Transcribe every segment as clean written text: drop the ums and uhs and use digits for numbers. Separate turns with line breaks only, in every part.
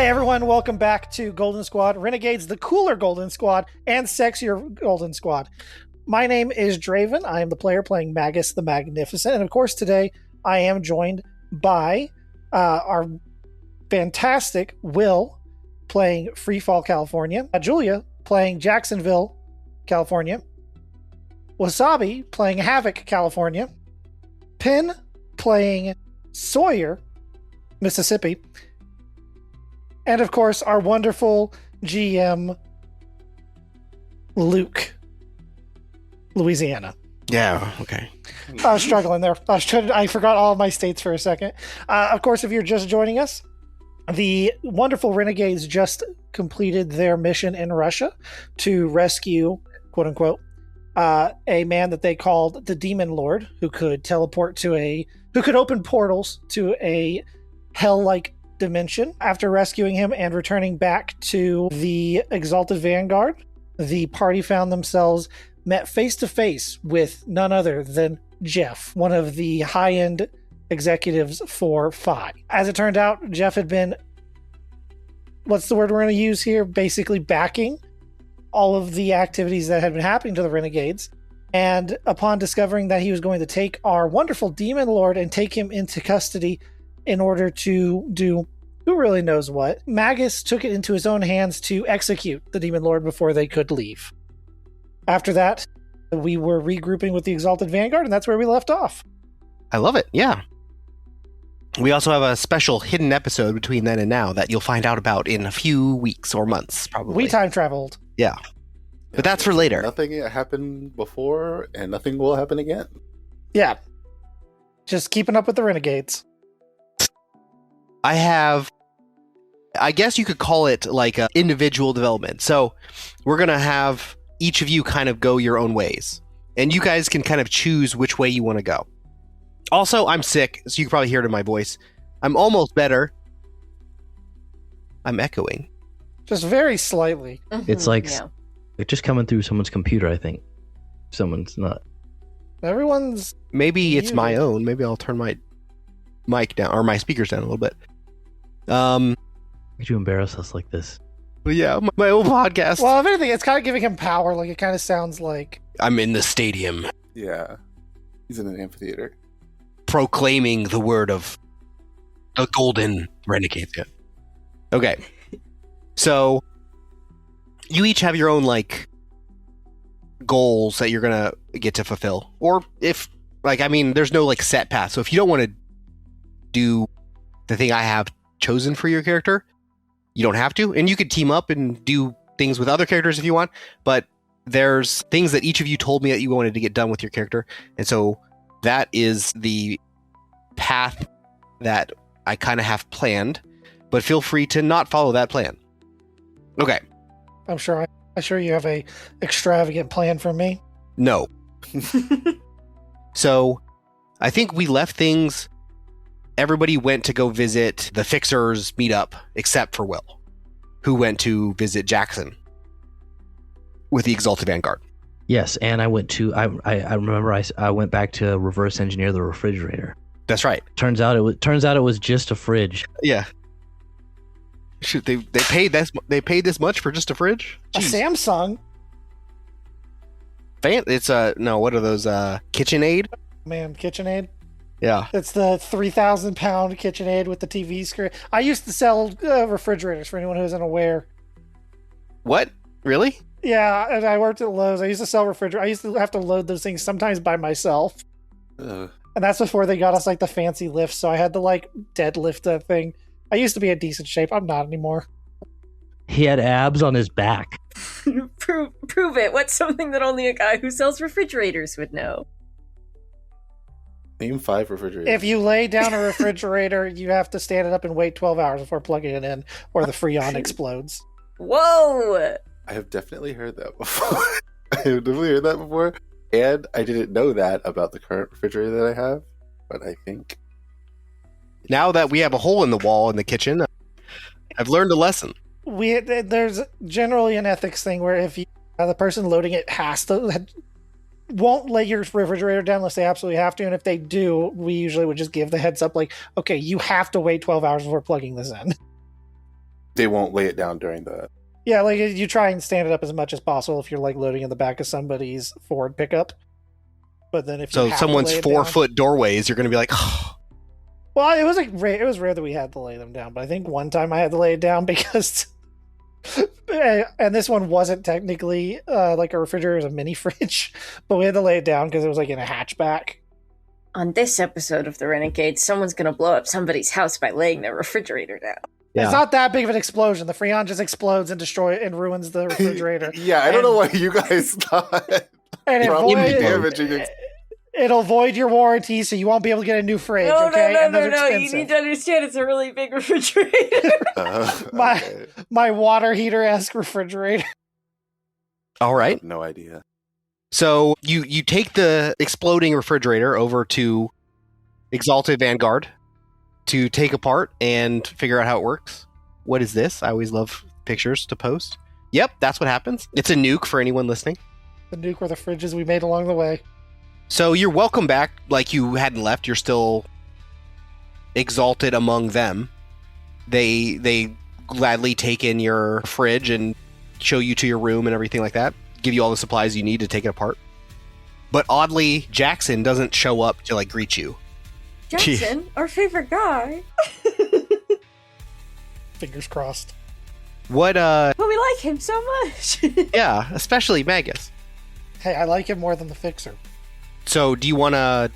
everyone, welcome back to Golden Squad, Renegades, the cooler Golden Squad, and sexier Golden Squad. My name is Draven. I am the player playing Magus the Magnificent, and of course today I am joined by our fantastic Will playing Freefall, California, Julia playing Jacksonville, California, Wasabi playing Havoc, California, Pin playing Sawyer, Mississippi, and of course our wonderful GM Luke, Louisiana.
Yeah, okay.
I was struggling there. I forgot all of my states for a second. Of course, if you're just joining us, the wonderful Renegades just completed their mission in Russia to rescue, quote unquote, a man that they called the Demon Lord, who could who could open portals to a hell-like dimension. After rescuing him and returning back to the Exalted Vanguard, the party found themselves met face-to-face with none other than Jeff, one of the high-end executives for Phi. As it turned out, Jeff had been, what's the word we're going to use here? Basically backing all of the activities that had been happening to the Renegades. And upon discovering that he was going to take our wonderful Demon Lord and take him into custody in order to do who really knows what, Magus took it into his own hands to execute the Demon Lord before they could leave. After that, we were regrouping with the Exalted Vanguard, and that's where we left off.
I love it, yeah. We also have a special hidden episode between then and now that you'll find out about in a few weeks or months, probably.
We time traveled.
Yeah. But that's for later.
Nothing happened before, and nothing will happen again.
Yeah. Just keeping up with the Renegades.
I guess you could call it like a individual development. So we're going to have each of you kind of go your own ways. And you guys can kind of choose which way you want to go. Also, I'm sick, so you can probably hear it in my voice. I'm almost better. I'm echoing.
Just very slightly.
Mm-hmm, it's like they're just coming through someone's computer, I think. Someone's not.
Everyone's...
Maybe it's my own. Maybe I'll turn my mic down, or my speakers down a little bit.
Why'd you embarrass us like this?
But yeah, my old podcast.
Well, if anything, it's kind of giving him power. Like, it kind of sounds like...
I'm in the stadium.
Yeah. He's in an amphitheater.
Proclaiming the word of the golden renegades. Yeah. Okay. So, you each have your own, like, goals that you're going to get to fulfill. Or if, like, I mean, there's no, like, set path. So if you don't want to do the thing I have chosen for your character, you don't have to. And you could team up and do things with other characters if you want. But there's things that each of you told me that you wanted to get done with your character. And so that is the path that I kind of have planned. But feel free to not follow that plan. Okay.
I'm sure you have a extravagant plan for me.
No. So, I think we left things... Everybody went to go visit the Fixers meetup, except for Will, who went to visit Jackson with the Exalted Vanguard.
Yes, and I went to... I remember I went back to reverse engineer the refrigerator.
That's right.
Turns out it was just a fridge.
Yeah. Shoot, they paid this much for just a fridge?
Jeez. A Samsung.
It's what are those? KitchenAid?
Man, KitchenAid.
Yeah.
It's the 3,000 pound KitchenAid with the TV screen. I used to sell refrigerators for anyone who isn't aware.
What? Really?
Yeah, and I worked at Lowe's. I used to sell refrigerators. I used to have to load those things sometimes by myself. And that's before they got us like the fancy lifts, so I had to like deadlift that thing. I used to be in decent shape. I'm not anymore.
He had abs on his back.
Prove it. What's something that only a guy who sells refrigerators would know?
Name 5 refrigerators.
If you lay down a refrigerator, you have to stand it up and wait 12 hours before plugging it in, or the Freon explodes.
Whoa!
I have definitely heard that before. And I didn't know that about the current refrigerator that I have, but I think...
Now that we have a hole in the wall in the kitchen, I've learned a lesson.
There's generally an ethics thing where if the person loading it won't lay your refrigerator down unless they absolutely have to, and if they do, we usually would just give the heads up like, okay, you have to wait 12 hours before plugging this in.
they won't lay it down during the...
Yeah, like you try and stand it up as much as possible if you're like loading in the back of somebody's Ford pickup. But then if you
So
have
someone's
to lay it
4-foot doorways, you're going to be like, oh.
Well, it was like it was rare that we had to lay them down, but I think one time I had to lay it down because, and this one wasn't technically like a refrigerator, it was a mini fridge, but we had to lay it down because it was like in a hatchback.
On this episode of the Renegades, someone's gonna blow up somebody's house by laying their refrigerator down.
Yeah.
It's not that big of an explosion. The Freon just explodes and ruins the refrigerator.
Yeah, I don't know what you guys thought.
And
Damaging
it'll void your warranty, so you won't be able to get a new fridge.
No,
okay?
no,
And those
no,
are
no. You
expensive.
need to understand it's a really big refrigerator.
Okay.
My water heater-esque refrigerator.
All
I
right.
have no idea.
So you take the exploding refrigerator over to Exalted Vanguard to take apart and figure out how it works. What is this? I always love pictures to post. Yep, that's what happens. It's a nuke for anyone listening.
The nuke were the fridges we made along the way.
So you're welcome back like you hadn't left. You're still exalted among them. They gladly take in your fridge and show you to your room and everything like that. Give you all the supplies you need to take it apart. But oddly, Jackson doesn't show up to like greet you.
Jackson, our favorite guy.
Fingers crossed.
What
But we like him so much.
yeah, especially Magus.
Hey, I like him more than the fixer.
So do you want to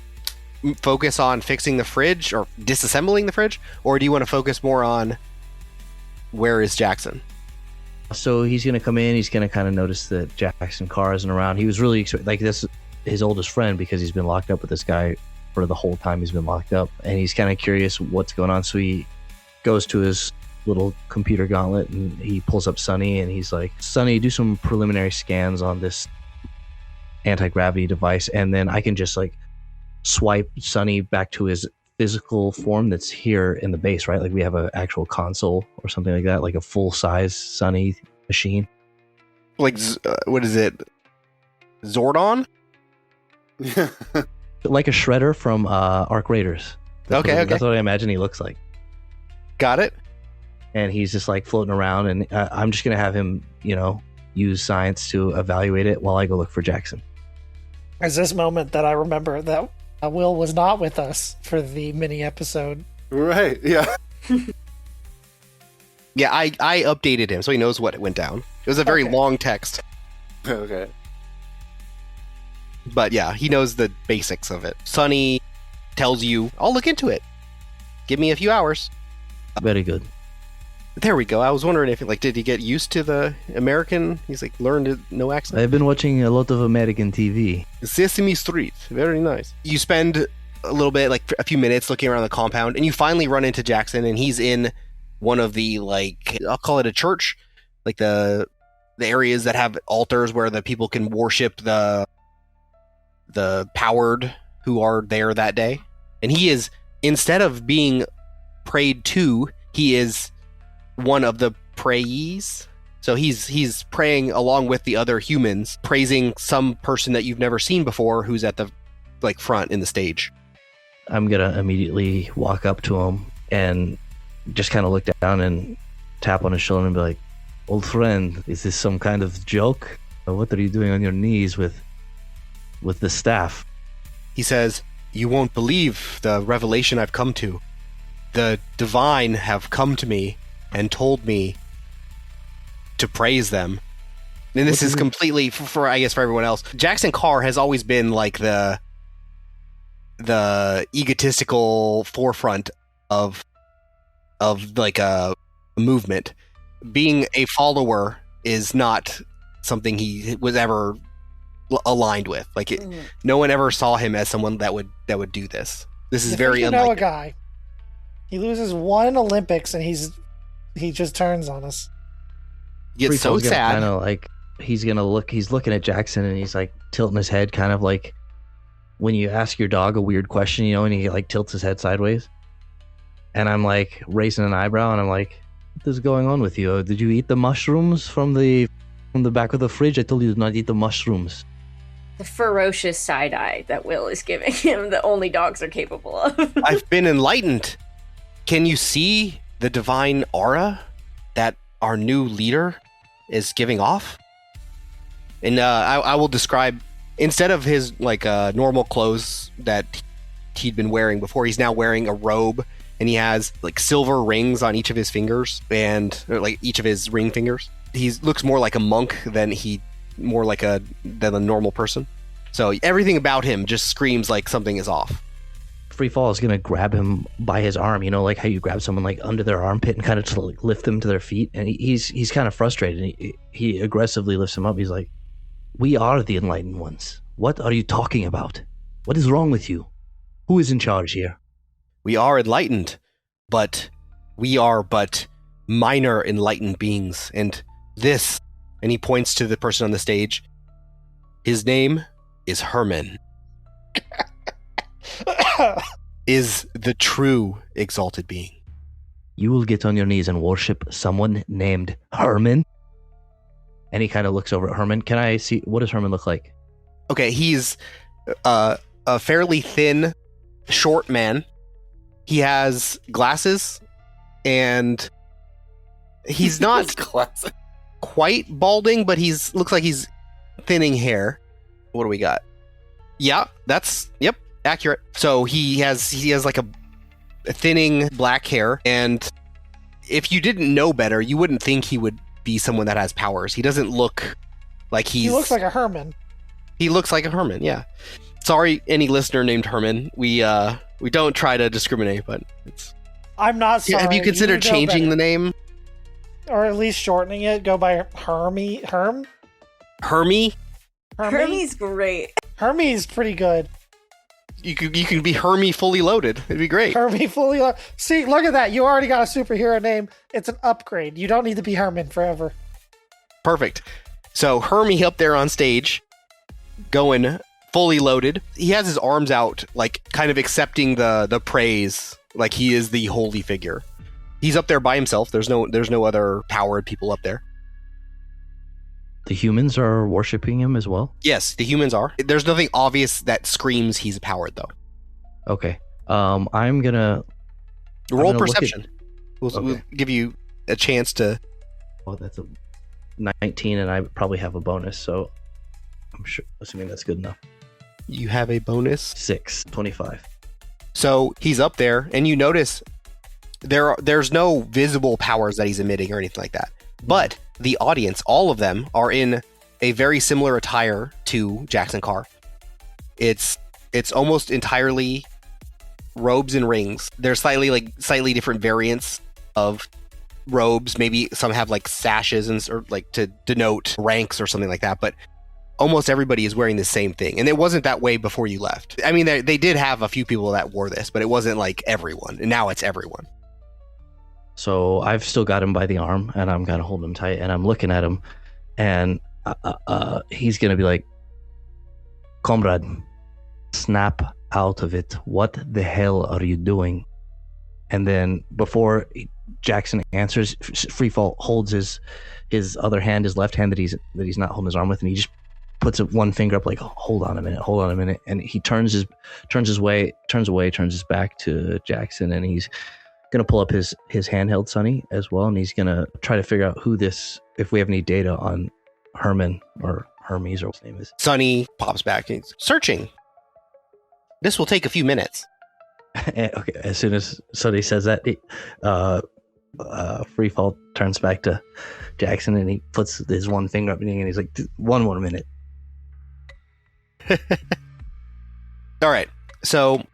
focus on fixing the fridge or disassembling the fridge, or do you want to focus more on where is Jackson?
So he's going to come in. He's going to kind of notice that Jackson Carr isn't around. He was really like this, his oldest friend, because he's been locked up with this guy for the whole time he's been locked up. And he's kind of curious what's going on. So he goes to his little computer gauntlet and he pulls up Sonny and he's like, Sonny, do some preliminary scans on this anti-gravity device. And then I can just like swipe Sonny back to his physical form that's here in the base, right? Like we have an actual console or something like that, like a full-size Sonny machine.
Like, what is it? Zordon?
Like a shredder from Arc Raiders.
Okay.
That's what I imagine he looks like.
Got it.
And he's just like floating around, and I'm just going to have him, use science to evaluate it while I go look for Jackson.
There's this moment that I remember that Will was not with us for the mini episode.
Right, yeah.
Yeah, I updated him so he knows what went down. It was a very long text.
Okay.
But yeah, he knows the basics of it. Sonny tells you, I'll look into it. Give me a few hours.
Very good.
There we go. I was wondering if, did he get used to the American? He's learned no accent.
I've been watching a lot of American TV.
Sesame Street. Very nice. You spend a little bit, a few minutes looking around the compound, and you finally run into Jackson, and he's in one of the, I'll call it a church, the areas that have altars where the people can worship the powered who are there that day. And he is, instead of being prayed to, he is one of the prayees. So he's praying along with the other humans, praising some person that you've never seen before who's at the front in the stage.
I'm going to immediately walk up to him and just kind of look down and tap on his shoulder and be like, old friend, is this some kind of joke? Or what are you doing on your knees with the staff?
He says, you won't believe the revelation I've come to. The divine have come to me and told me to praise them. And this is completely for I guess for everyone else. Jackson Carr has always been the egotistical forefront of a movement. Being a follower is not something he was ever aligned with. No one ever saw him as someone that would do this. This is very unlike
a guy. He loses one Olympics and he just turns on us.
Gets so sad.
Kind of he's looking at Jackson and he's tilting his head, kind of like when you ask your dog a weird question, and he tilts his head sideways. And I'm raising an eyebrow and I'm like, what is going on with you? Did you eat the mushrooms from the back of the fridge? I told you to not eat the mushrooms.
The ferocious side eye that Will is giving him that only dogs are capable of.
I've been enlightened. Can you see the divine aura? that our new leader is giving off. And I will describe, instead of his normal clothes that he'd been wearing before, he's now wearing a robe, and he has like silver rings on each of his fingers or each of his ring fingers. He looks more like a monk than a normal person. So everything about him just screams like something is off.
Freefall is gonna grab him by his arm, like how you grab someone like under their armpit and kind of to like lift them to their feet. And he's kind of frustrated. He aggressively lifts him up. He's like, "We are the enlightened ones. What are you talking about? What is wrong with you? Who is in charge here?"
We are enlightened, but we are but minor enlightened beings. And this, and he points to the person on the stage, his name is Herman. Is the true exalted being.
You will get on your knees and worship someone named Herman? And he kind of looks over at Herman. Can I see, what does Herman look like?
Okay, he's a fairly thin, short man. He has glasses, and he's not quite balding, but looks like he's thinning hair. What do we got? Yeah, yep, accurate. So he has like a thinning black hair, and if you didn't know better, you wouldn't think he would be someone that has powers. He doesn't look like he
looks like a Herman.
He looks like a Herman, yeah. Sorry, any listener named Herman. We don't try to discriminate, but it's...
I'm not sorry.
Have you considered changing the name?
Or at least shortening it, go by Hermy?
Hermie's great.
Hermie's pretty good.
You can be Hermie fully loaded. It'd be great.
Hermie fully loaded. See, look at that. You already got a superhero name. It's an upgrade. You don't need to be Herman forever.
Perfect. So Hermie up there on stage, going fully loaded. He has his arms out, like kind of accepting the praise, like he is the holy figure. He's up there by himself. There's no other powered people up there.
The humans are worshiping him as well?
Yes, the humans are. There's nothing obvious that screams he's powered, though.
Okay. I'm gonna
roll perception. We'll give you a chance to...
Oh, that's a 19, and I probably have a bonus, so I'm assuming that's good enough.
You have a bonus?
6, 25.
So he's up there, and you notice there's no visible powers that he's emitting or anything like that. But the audience, all of them, are in a very similar attire to Jackson Carr. It's almost entirely robes and rings. There's slightly different variants of robes. Maybe some have like sashes or like to denote ranks or something like that. But almost everybody is wearing the same thing. And it wasn't that way before you left. I mean, they did have a few people that wore this, but it wasn't like everyone. And now it's everyone.
So I've still got him by the arm, and I'm kind of holding him tight, and I'm looking at him, and he's going to be like, "Comrade, snap out of it. What the hell are you doing?" And then before Jackson answers, Freefall holds his other hand, his left hand that he's not holding his arm with, and he just puts one finger up like, hold on a minute. And he turns his back to Jackson, and he's going to pull up his handheld Sonny as well, and he's going to try to figure out if we have any data on Herman or Hermes or what his name is.
Sonny pops back and he's searching. This will take a few minutes.
Okay, as soon as Sonny says that, Freefall turns back to Jackson, and he puts his one finger up, and he's like, one more minute.
All right, so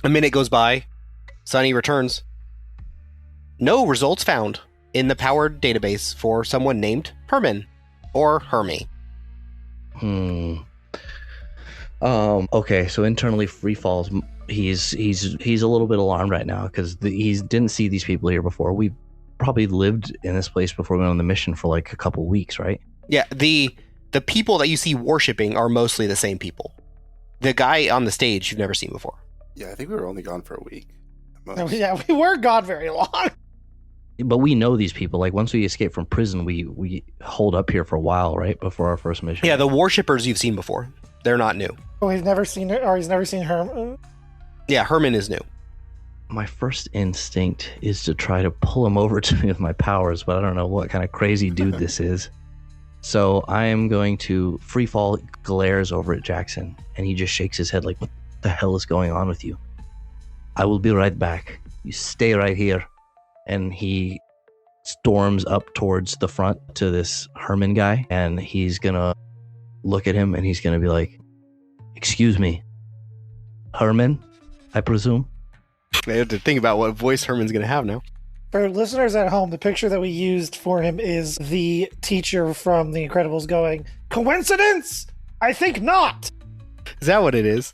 a minute goes by. Sonny returns. No results found in the powered database for someone named Herman or Hermie.
Okay, so internally, Freefall's he's a little bit alarmed right now because he didn't see these people here before. We probably lived in this place before we went on the mission for like a couple weeks, right?
Yeah, the people that you see worshiping are mostly the same people. The guy on the stage you've never seen before.
Yeah, I think we were only gone for a week.
Yeah, we weren't gone very long.
But we know these people. Like once we escape from prison, we hold up here for a while, right? Before our first mission.
Yeah, the worshippers you've seen before. They're not new.
Oh, he's never seen Herman.
Yeah, Herman is new.
My first instinct is to try to pull him over to me with my powers, but I don't know what kind of crazy dude this is. So I am going to free fall, glares over at Jackson, and he just shakes his head like, what the hell is going on with you? I will be right back. You stay right here. And he storms up towards the front to this Herman guy, and he's gonna look at him and he's gonna be like, excuse me, Herman, I presume?
I have to think about what voice Herman's going to have now.
For listeners at home, the picture that we used for him is the teacher from The Incredibles going, coincidence? I think not.
Is that what it is?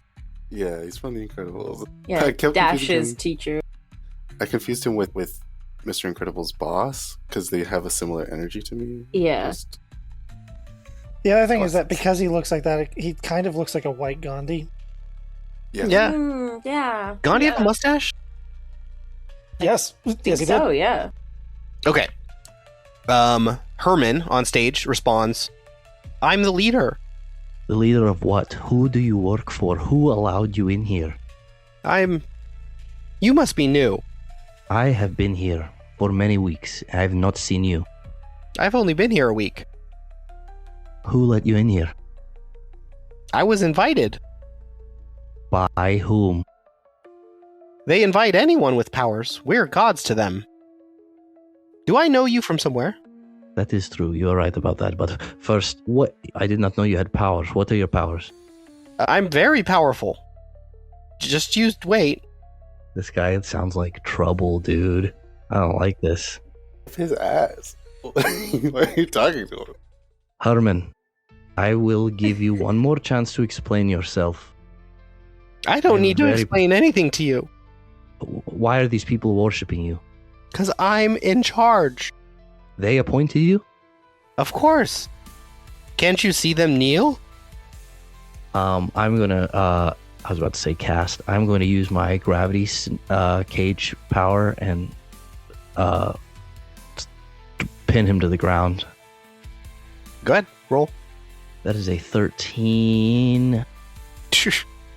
Yeah, he's from The Incredibles.
Yeah,
I kept
Dash's
confusing him.
teacher.
I confused him with Mr. Incredible's boss because they have a similar energy to me.
Yeah.
The other thing is that because he looks like that, he kind of looks like a white Gandhi.
Yeah.
Yeah.
Gandhi have a mustache?
Yes.
I
Yes,
think
he
so,
did.
yeah.
Okay. Herman on stage responds, I'm the leader.
The leader of what? Who do you work for? Who allowed you in here?
You must be new.
I have been here for many weeks. I have not seen you.
I've only been here a week.
Who let you in here?
I was invited.
By whom?
They invite anyone with powers. We're gods to them. Do I know you from somewhere?
That is true. You are right about that. But first, what? I did not know you had powers. What are your powers?
I'm very powerful. Just wait.
This guy sounds like trouble, dude. I don't like this.
His ass. Why are you talking to him?
Herman, I will give you one more chance to explain yourself.
I don't
You're
need to
very-
explain anything to you.
Why are these people worshipping you?
Because I'm in charge.
They appointed you?
Of course. Can't you see them kneel?
I'm gonna, I was about to say cast. I'm going to use my gravity cage power and pin him to the ground.
Go ahead, roll.
That is a 13.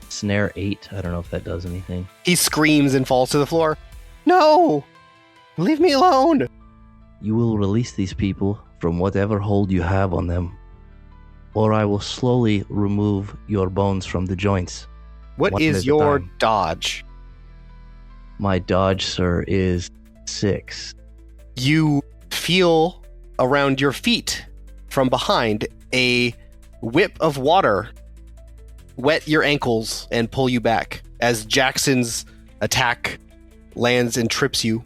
Snare 8. I don't know if that does anything.
He screams and falls to the floor. No! Leave me alone!
You will release these people from whatever hold you have on them, or I will slowly remove your bones from the joints.
What
One at
is
a
your
time.
dodge?
My dodge, sir, is 6.
You feel around your feet from behind a whip of water wet your ankles and pull you back as Jackson's attack lands and trips you.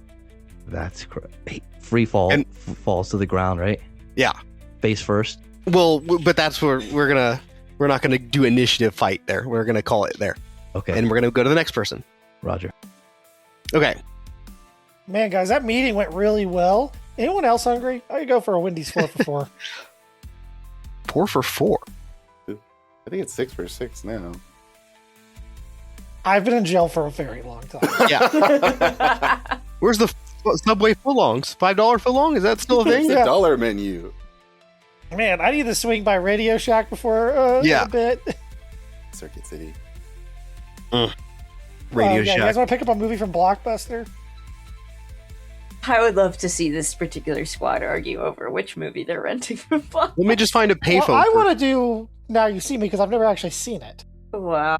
That's correct. Free fall,
And-
falls to the ground, right?
Yeah.
Face first.
Well, but that's where we're not gonna do initiative fight there. We're gonna call it there,
Okay,
and we're gonna go to the next person.
Roger.
Okay.
Man, guys, that meeting went really well. Anyone else hungry? I could go for a Wendy's 4 for 4.
4 for 4.
I think it's 6 for 6 now.
I've been in jail for a very long time.
Yeah. Where's the Subway footlongs? $5 footlong? Is that still a
It's
thing?
the
Yeah.
dollar menu.
Man, I need to swing by Radio Shack before
Yeah.
a bit.
Circuit City.
Radio
You
Shack.
guys want to pick up a movie from Blockbuster?
I would love to see this particular squad argue over which movie they're renting from Blockbuster.
Let me just find a payphone.
Well, I want to do Now You See Me because I've never actually seen it.
Wow.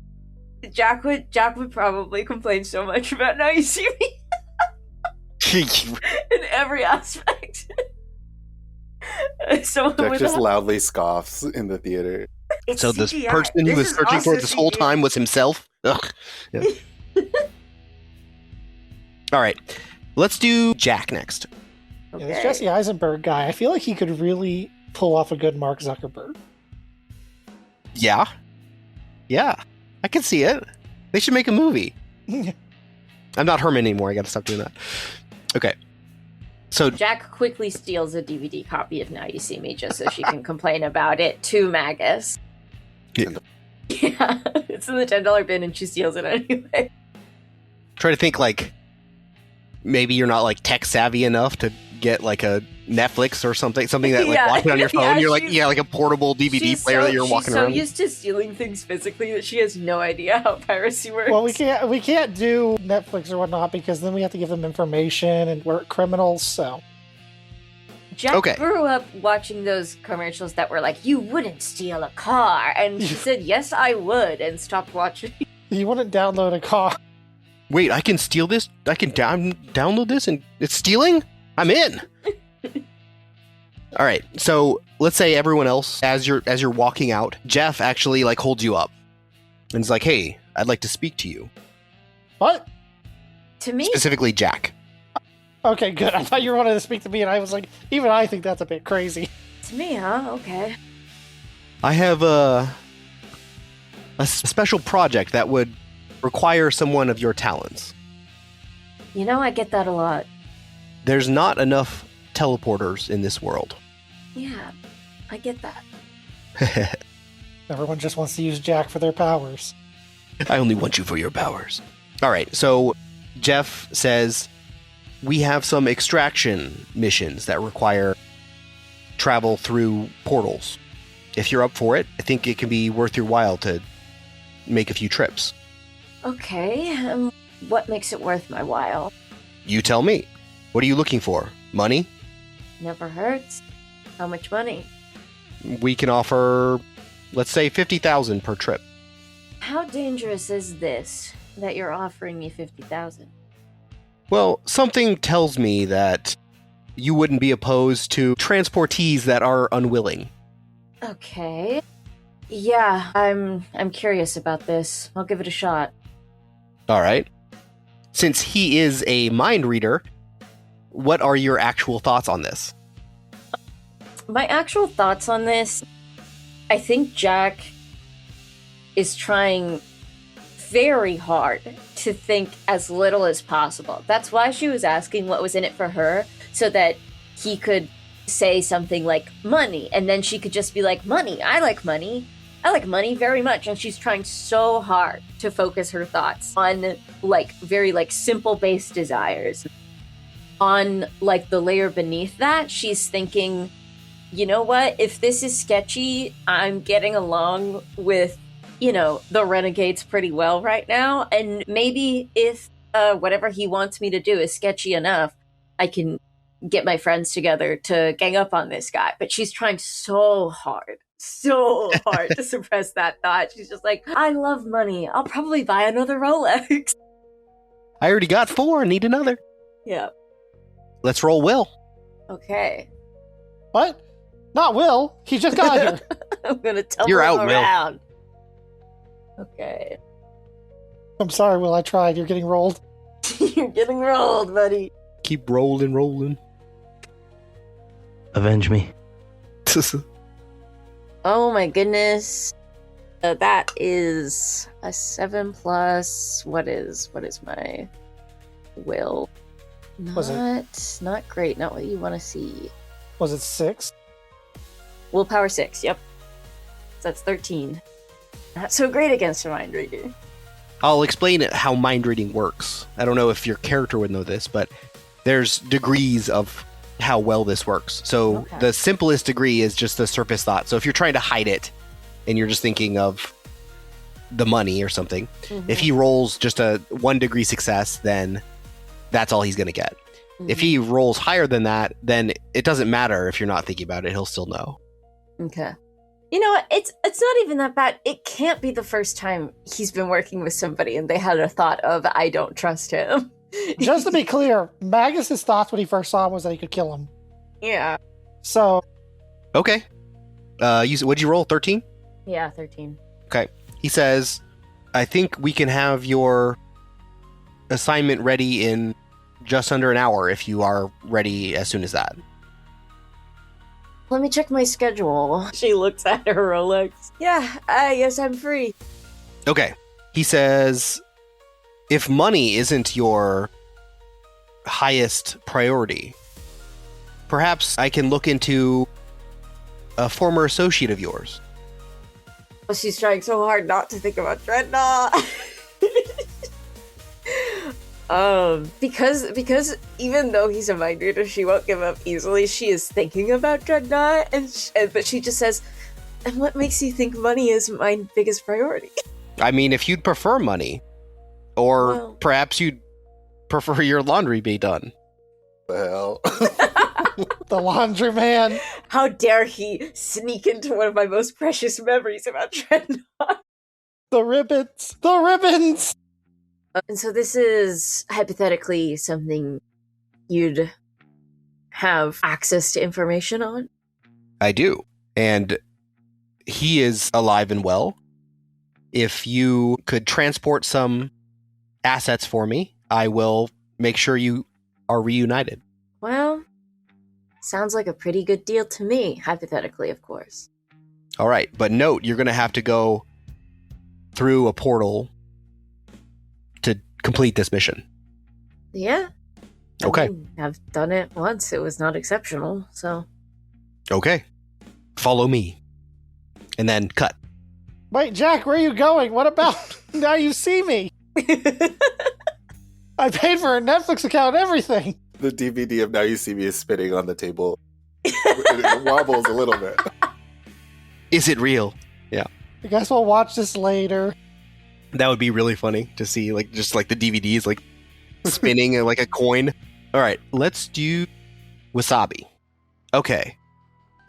Jack would probably complain so much about Now You See Me in every aspect. Someone
Jack
with
just
a-
loudly scoffs in the theater.
It's
So this
CGI.
person he
This
was
is
searching for
also
this whole
CGI.
time was himself? Ugh. Yeah. All right. Let's do Jack next.
Yeah, this Jesse Eisenberg guy, I feel like he could really pull off a good Mark Zuckerberg.
Yeah. Yeah. I can see it. They should make a movie. I'm not Herman anymore. I gotta stop doing that. Okay. So
Jack quickly steals a DVD copy of Now You See Me just so she can complain about it to Magus.
Yeah.
Yeah, it's in the $10 bin and she steals it anyway.
try to think like maybe you're not like tech savvy enough to get like a Netflix or something that like
Yeah.
watch it on your phone.
Yeah,
you're like, like a portable DVD player that you're walking around.
She's so used to stealing things physically that she has no idea how piracy works.
Well, we can't do Netflix or whatnot because then we have to give them information and we're criminals. So
Jack
Okay.
grew up watching those commercials that were like, "You wouldn't steal a car," and she said, "Yes, I would," and stopped watching.
you wouldn't download a car.
Wait, I can steal this? I can download this and it's stealing? I'm in. All right. So let's say everyone else, as you're walking out, Jeff actually like holds you up and is like, "Hey, I'd like to speak to you."
What?
To me,
Specifically, Jack.
Okay, good. I thought you wanted to speak to me, and I was like, even I think that's a bit crazy.
Okay.
I have a special project that would require someone of your talents.
You know, I get that a lot.
There's not enough teleporters in this world.
Yeah, I get that.
Everyone just wants to use Jack for their powers.
I only want you for your powers. All right, so Jeff says, we have some extraction missions that require travel through portals. If you're up for it, I think it can be worth your while to make a few trips.
Okay, what makes it worth my while?
You tell me. What are you looking for? Money?
Never hurts. How much money?
We can offer, let's say, 50,000 per trip.
How dangerous is this that you're offering me 50,000?
Well, something tells me that you wouldn't be opposed to transportees that are unwilling.
Okay. Yeah, I'm curious about this. I'll give it a shot.
All right. Since he is a mind reader, what are your actual thoughts on this?
My actual thoughts on this, I think Jack is trying very hard to think as little as possible. That's why she was asking what was in it for her, so that he could say something like money, and then she could just be like, money, I like money. I like money very much. And she's trying so hard to focus her thoughts on like very like simple base desires. On like the layer beneath that, she's thinking, you know what, if this is sketchy, I'm getting along with, you know, the Renegades pretty well right now, and maybe if whatever he wants me to do is sketchy enough, I can get my friends together to gang up on this guy. But she's trying so hard to suppress that thought. She's just like, I love money. I'll probably buy another Rolex.
I already got 4, need another.
Yeah.
Let's roll Will.
Okay.
What? Not Will. He just got here.
I'm gonna tumble
You're
him
out, Will.
around. Okay.
I'm sorry, Will. I tried. You're getting rolled.
You're getting rolled, buddy.
Keep rolling.
Avenge me.
Oh my goodness. That is a 7 plus. What is my will?
Was it-
Not great. Not what you want to see.
Was it 6?
Willpower 6. Yep. So that's 13. Not so great against a mind reader.
I'll explain how mind reading works. I don't know if your character would know this, but there's degrees of how well this works. So
Okay.
the simplest degree is just the surface thought. So if you're trying to hide it and you're just thinking of the money or something, if he rolls just a 1 degree success, then that's all he's going to get. If he rolls higher than that, then it doesn't matter if you're not thinking about it. He'll still know.
Okay. You know what? It's not even that bad. It can't be the first time he's been working with somebody and they had a thought of, I don't trust him.
Just to be clear, Magus's thoughts when he first saw him was that he could kill him.
Yeah.
So,
Okay. What'd you roll? 13?
Yeah, 13.
Okay. He says, I think we can have your assignment ready in just under an hour if you are ready as soon as that.
Let me check my schedule. She looks at her Rolex. Yeah, I guess I'm free.
Okay. He says, if money isn't your highest priority, perhaps I can look into a former associate of yours.
She's trying so hard not to think about Dreadnought. Because even though he's a mind reader, she won't give up easily. She is thinking about Dreadnought, but she just says, "And what makes you think money is my biggest priority?"
I mean, if you'd prefer money, or
Well.
perhaps you'd prefer your laundry be done.
The hell?
The laundryman.
How dare he sneak into one of my most precious memories about Dreadnought?
The ribbons. The ribbons.
And so this is hypothetically something you'd have access to information on?
I do. And he is alive and well. If you could transport some assets for me, I will make sure you are reunited.
Well, sounds like a pretty good deal to me, hypothetically, of course.
All right, but note, you're going to have to go through a portal to complete this mission.
Yeah.
Okay.
I mean, I've done it once. It was not exceptional, so.
Okay. Follow me. And then cut.
Wait, Jack, where are you going? What about Now You See Me? I paid for a Netflix account and everything.
The DVD of Now You See Me is spinning on the table. It wobbles a little bit.
Is it real?
I guess we'll watch this later.
That would be really funny to see, like, just like the DVDs, like, spinning like a coin. All right, let's do Wasabi. Okay.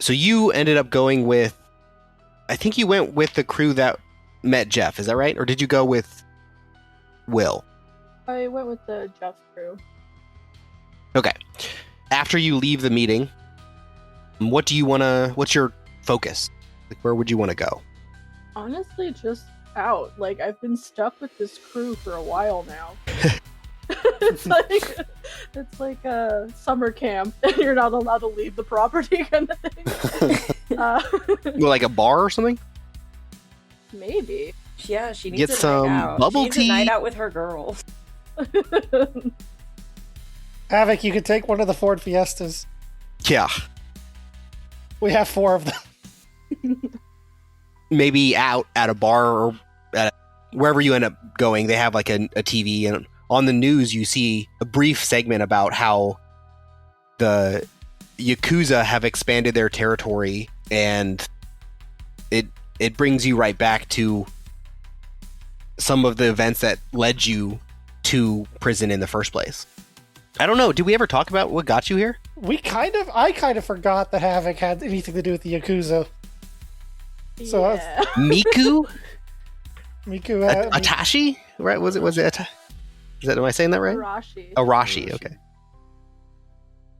So you ended up going with, I think you went with the crew that met Jeff, is that right? Or did you go with Will?
I went with the Jeff crew.
Okay. After you leave the meeting, what's your focus? Like, where would you want to go?
Honestly, just out. Like, I've been stuck with this crew for a while now. it's like a summer camp, and you're not allowed to leave the property kind of thing.
Like a bar or something?
Maybe.
Yeah, she needs
Get
a
some
night out.
bubble
She needs
tea.
a night out with her girls.
Havoc, you could take one of the Ford Fiestas.
Yeah.
We have 4 of them.
Maybe out at a bar or at wherever you end up going, they have like a TV, and on the news you see a brief segment about how the Yakuza have expanded their territory, and it brings you right back to some of the events that led you to prison in the first place. I don't know, did we ever talk about what got you here?
I kind of forgot that Havoc had anything to do with the Yakuza. So
yeah.
Miku?
Miku had...
Atashi? Right? Was it am I saying that right? Arashi, okay.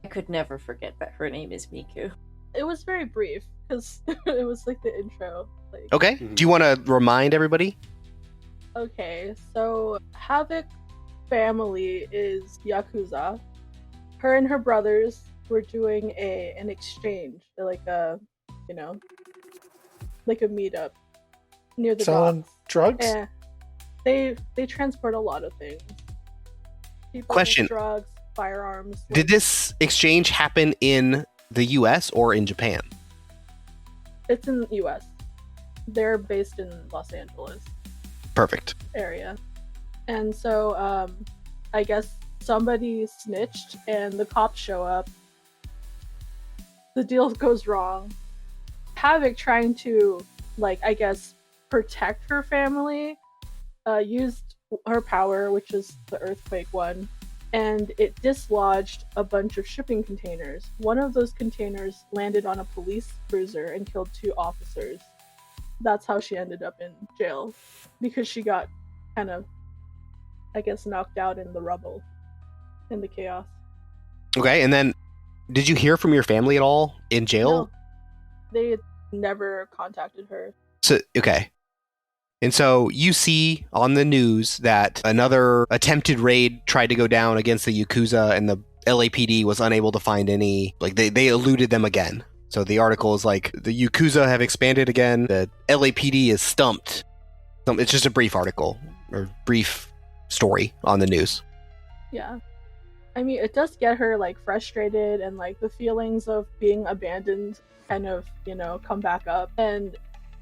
I could never forget that her name is Miku.
It was very brief, because it was like the intro. Like,
Okay. Do you want to remind everybody?
Okay, so Havoc family is Yakuza. Her and her brothers were doing an exchange, like a meetup near the
Selling
docks.
drugs?
Yeah, they transport a lot of things. People,
Question.
drugs, firearms.
Did this exchange happen in the US or in Japan?
It's in the U.S. They're based in Los Angeles
Perfect.
area, and so I guess somebody snitched, and the cops show up. The deal goes wrong. Havoc, trying to, protect her family, used her power, which is the earthquake one, and it dislodged a bunch of shipping containers. One of those containers landed on a police cruiser and killed 2 officers. That's how she ended up in jail, because she got kind of, knocked out in the rubble, in the chaos.
Okay, and then did you hear from your family at all in jail?
No, they never contacted her.
So, okay. And so you see on the news that another attempted raid tried to go down against the Yakuza, and the LAPD was unable to find any, they eluded them again. So the article is like, the Yakuza have expanded again, the LAPD is stumped. It's just a brief article, or brief story on the news.
Yeah. I mean, it does get her, frustrated, and, the feelings of being abandoned kind of, come back up. And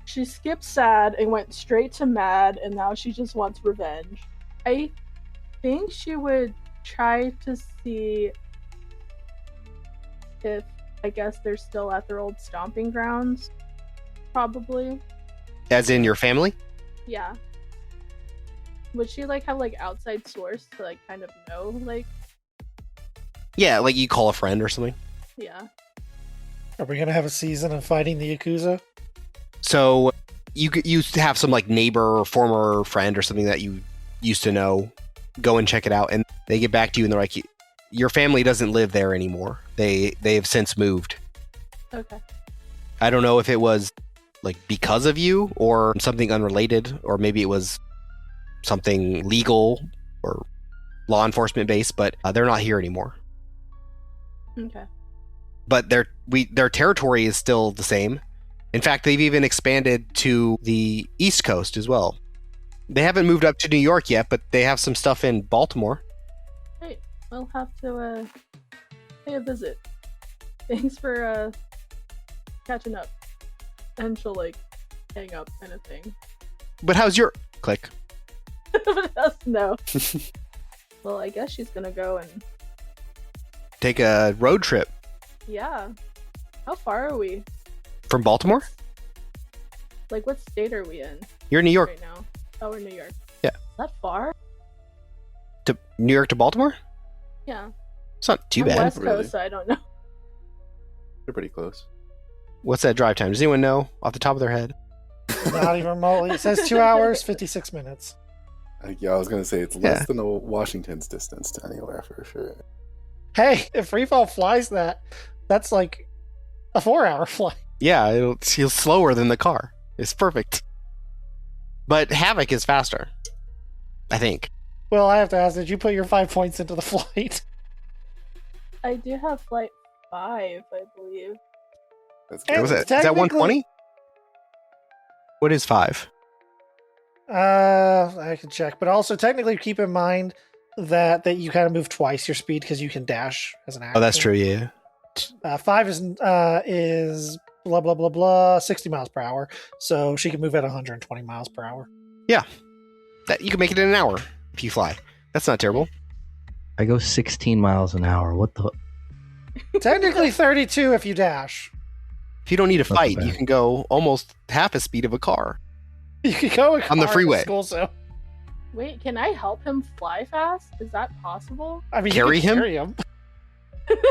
she skipped sad and went straight to mad, and now she just wants revenge. I think she would try to see if, I guess, they're still at their old stomping grounds. Probably.
As in your family?
Yeah. Would she like have like outside source to like kind of know like?
Yeah, like you call a friend or something.
Yeah.
Are we gonna have a season of fighting the Yakuza?
So you have some like neighbor or former friend or something that you used to know. Go and check it out, and they get back to you, and they're like, "Your family doesn't live there anymore. They have since moved."
Okay.
I don't know if it was like because of you or something unrelated, or maybe it was something legal or law enforcement based, but they're not here anymore.
Okay.
But their territory is still the same. In fact, they've even expanded to the East Coast as well. They haven't moved up to New York yet, but they have some stuff in Baltimore.
Great. We'll have to pay a visit. Thanks for catching up. And she'll like hang up kind of thing.
But how's your click?
No. Well, I guess she's gonna go and
Take a road trip
yeah. How far are we?
from Baltimore?
Like, what state are we in
You're in New York.
right now? Oh, we're in New York.
Yeah.
Is that far?
To New York to Baltimore?
Yeah.
It's not too
I'm
bad.
West
Really?
Coast, so I don't know.
They're pretty close.
What's that drive time? Does anyone know off the top of their head?
Not even remotely. It says 2 hours, 56 minutes.
Yeah, I was gonna say it's
Yeah.
less than a Washington's distance to anywhere for sure.
Hey, if Freefall flies that, that's like a 4-hour flight.
Yeah, it'll feel slower than the car. It's perfect. But Havoc is faster, I think.
Well, I have to ask, did you put your 5 points into the flight?
I do have flight 5, I believe.
That's
And
good.
Was it? Is that
technically-
120? What is 5?
I can check, but also technically keep in mind that you kind of move twice your speed because you can dash as an action.
Oh, that's true, yeah.
5 is blah blah blah blah 60 miles per hour, so she can move at 120 miles per hour.
That you can make it in an hour if you fly. That's not terrible.
I go 16 miles an hour. What the?
Technically 32 if you dash.
If you don't need to
Not so
fight,
bad.
you can go almost half the speed of a car.
You can go a
On the
car
freeway.
to school zone.
Wait, can I help him fly fast? Is that possible?
I mean,
Carry
you can
him?
carry him.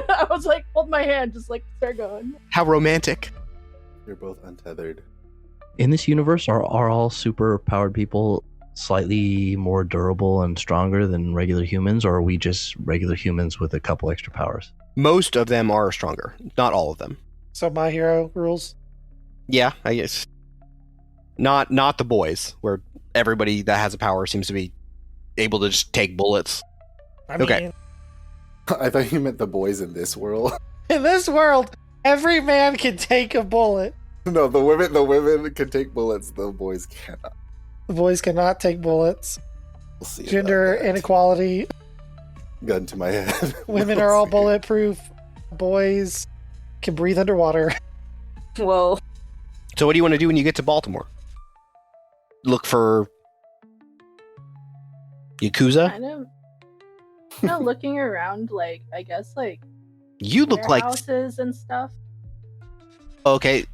I was like, hold my hand, just like start going.
How romantic.
You're both untethered.
In this universe, are all super powered people slightly more durable and stronger than regular humans, or are we just regular humans with a couple extra powers?
Most of them are stronger. Not all of them.
So my hero rules.
Yeah, I guess. Not the boys, where everybody that has a power seems to be able to just take bullets.
I mean,
Okay.
I thought you meant the boys in this world.
in this world, every man can take a bullet.
No, the women can take bullets. The boys cannot.
The boys cannot take bullets.
We'll see. about
Gender
that.
inequality.
Gun to my head.
Women
We'll
are all
see.
bulletproof. Boys can breathe underwater.
Whoa.
So what do you want to do when you get to Baltimore? Look for Yakuza?
Kind of looking around, like, I guess, like,
You look like...
warehouses and stuff.
Okay.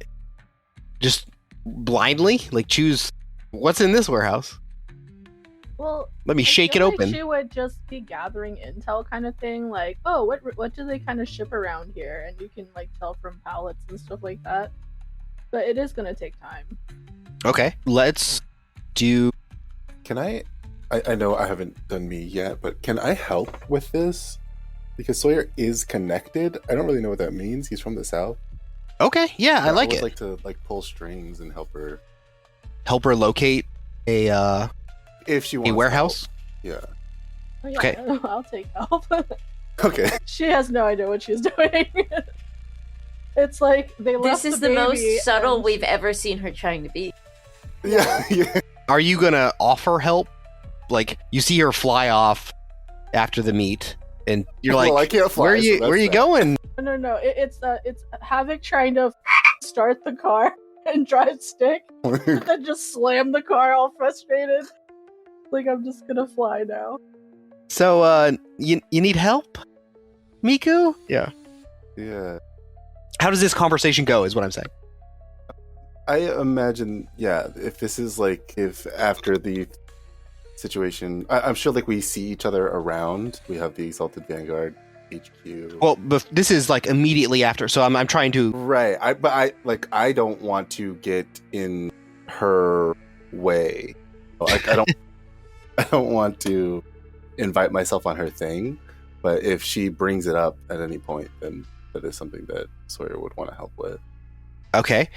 Just blindly? Like choose... What's in this warehouse?
Well,
Let me
I
shake it
feel like
open.
she would just be gathering intel kind of thing, like, oh, what do they kind of ship around here? And you can, like, tell from pallets and stuff like that. But it is going to take time.
Okay. Let's do...
Can I know I haven't done me yet, but can I help with this? Because Sawyer is connected. I don't really know what that means. He's from the south.
Okay, yeah, I like
would
it.
like to pull strings and help her
Help her locate a
if she wants
warehouse?
help.
Oh, yeah,
Okay.
I'll take help.
Yeah. Okay.
She has no idea what she's doing. It's like they left
This is
the
the
baby
most subtle
and-
we've ever seen her trying to be.
Yeah. Yeah.
Are you gonna offer help? Like, you see her fly off after the meet, and you're like,
Well, I can't fly,
where are you,
so that's
where are you
that.
going?
No. It's Havoc trying to start the car and drive stick, and then just slam the car all frustrated. Like, I'm just gonna fly now.
So, you need help, Miku? Yeah.
Yeah.
How does this conversation go? Is what I'm saying.
I imagine, yeah, if this is like, if after the situation, I'm sure like we see each other around. We have the Exalted Vanguard HQ.
Well, but this is like immediately after, so I'm trying to.
Right. I don't want to get in her way. Like I don't want to invite myself on her thing. But if she brings it up at any point, then that is something that Sawyer would want to help with.
Okay.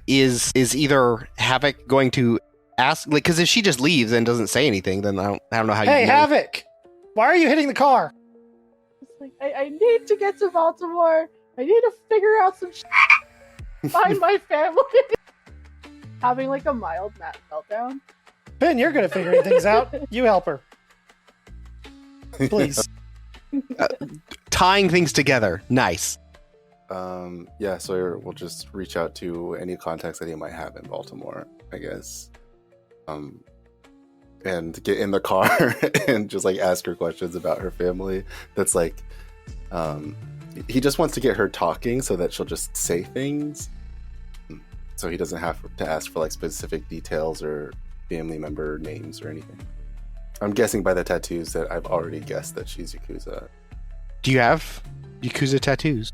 Is either Havoc going to ask? Like, because if she just leaves and doesn't say anything, then I don't know how.
Hey,
you know.
Havoc! Why are you hitting the car?
It's like, I need to get to Baltimore. I need to figure out some find my family. Having like a mild meltdown.
Ben, you're good at figuring things out. You help her. Please.
Tying things together. Nice.
Yeah, Sawyer will just reach out to any contacts that he might have in Baltimore, I guess. And get in the car and just like ask her questions about her family. That's like, he just wants to get her talking so that she'll just say things. So he doesn't have to ask for like specific details or family member names or anything. I'm guessing by the tattoos that I've already guessed that she's Yakuza.
Do you have Yakuza tattoos?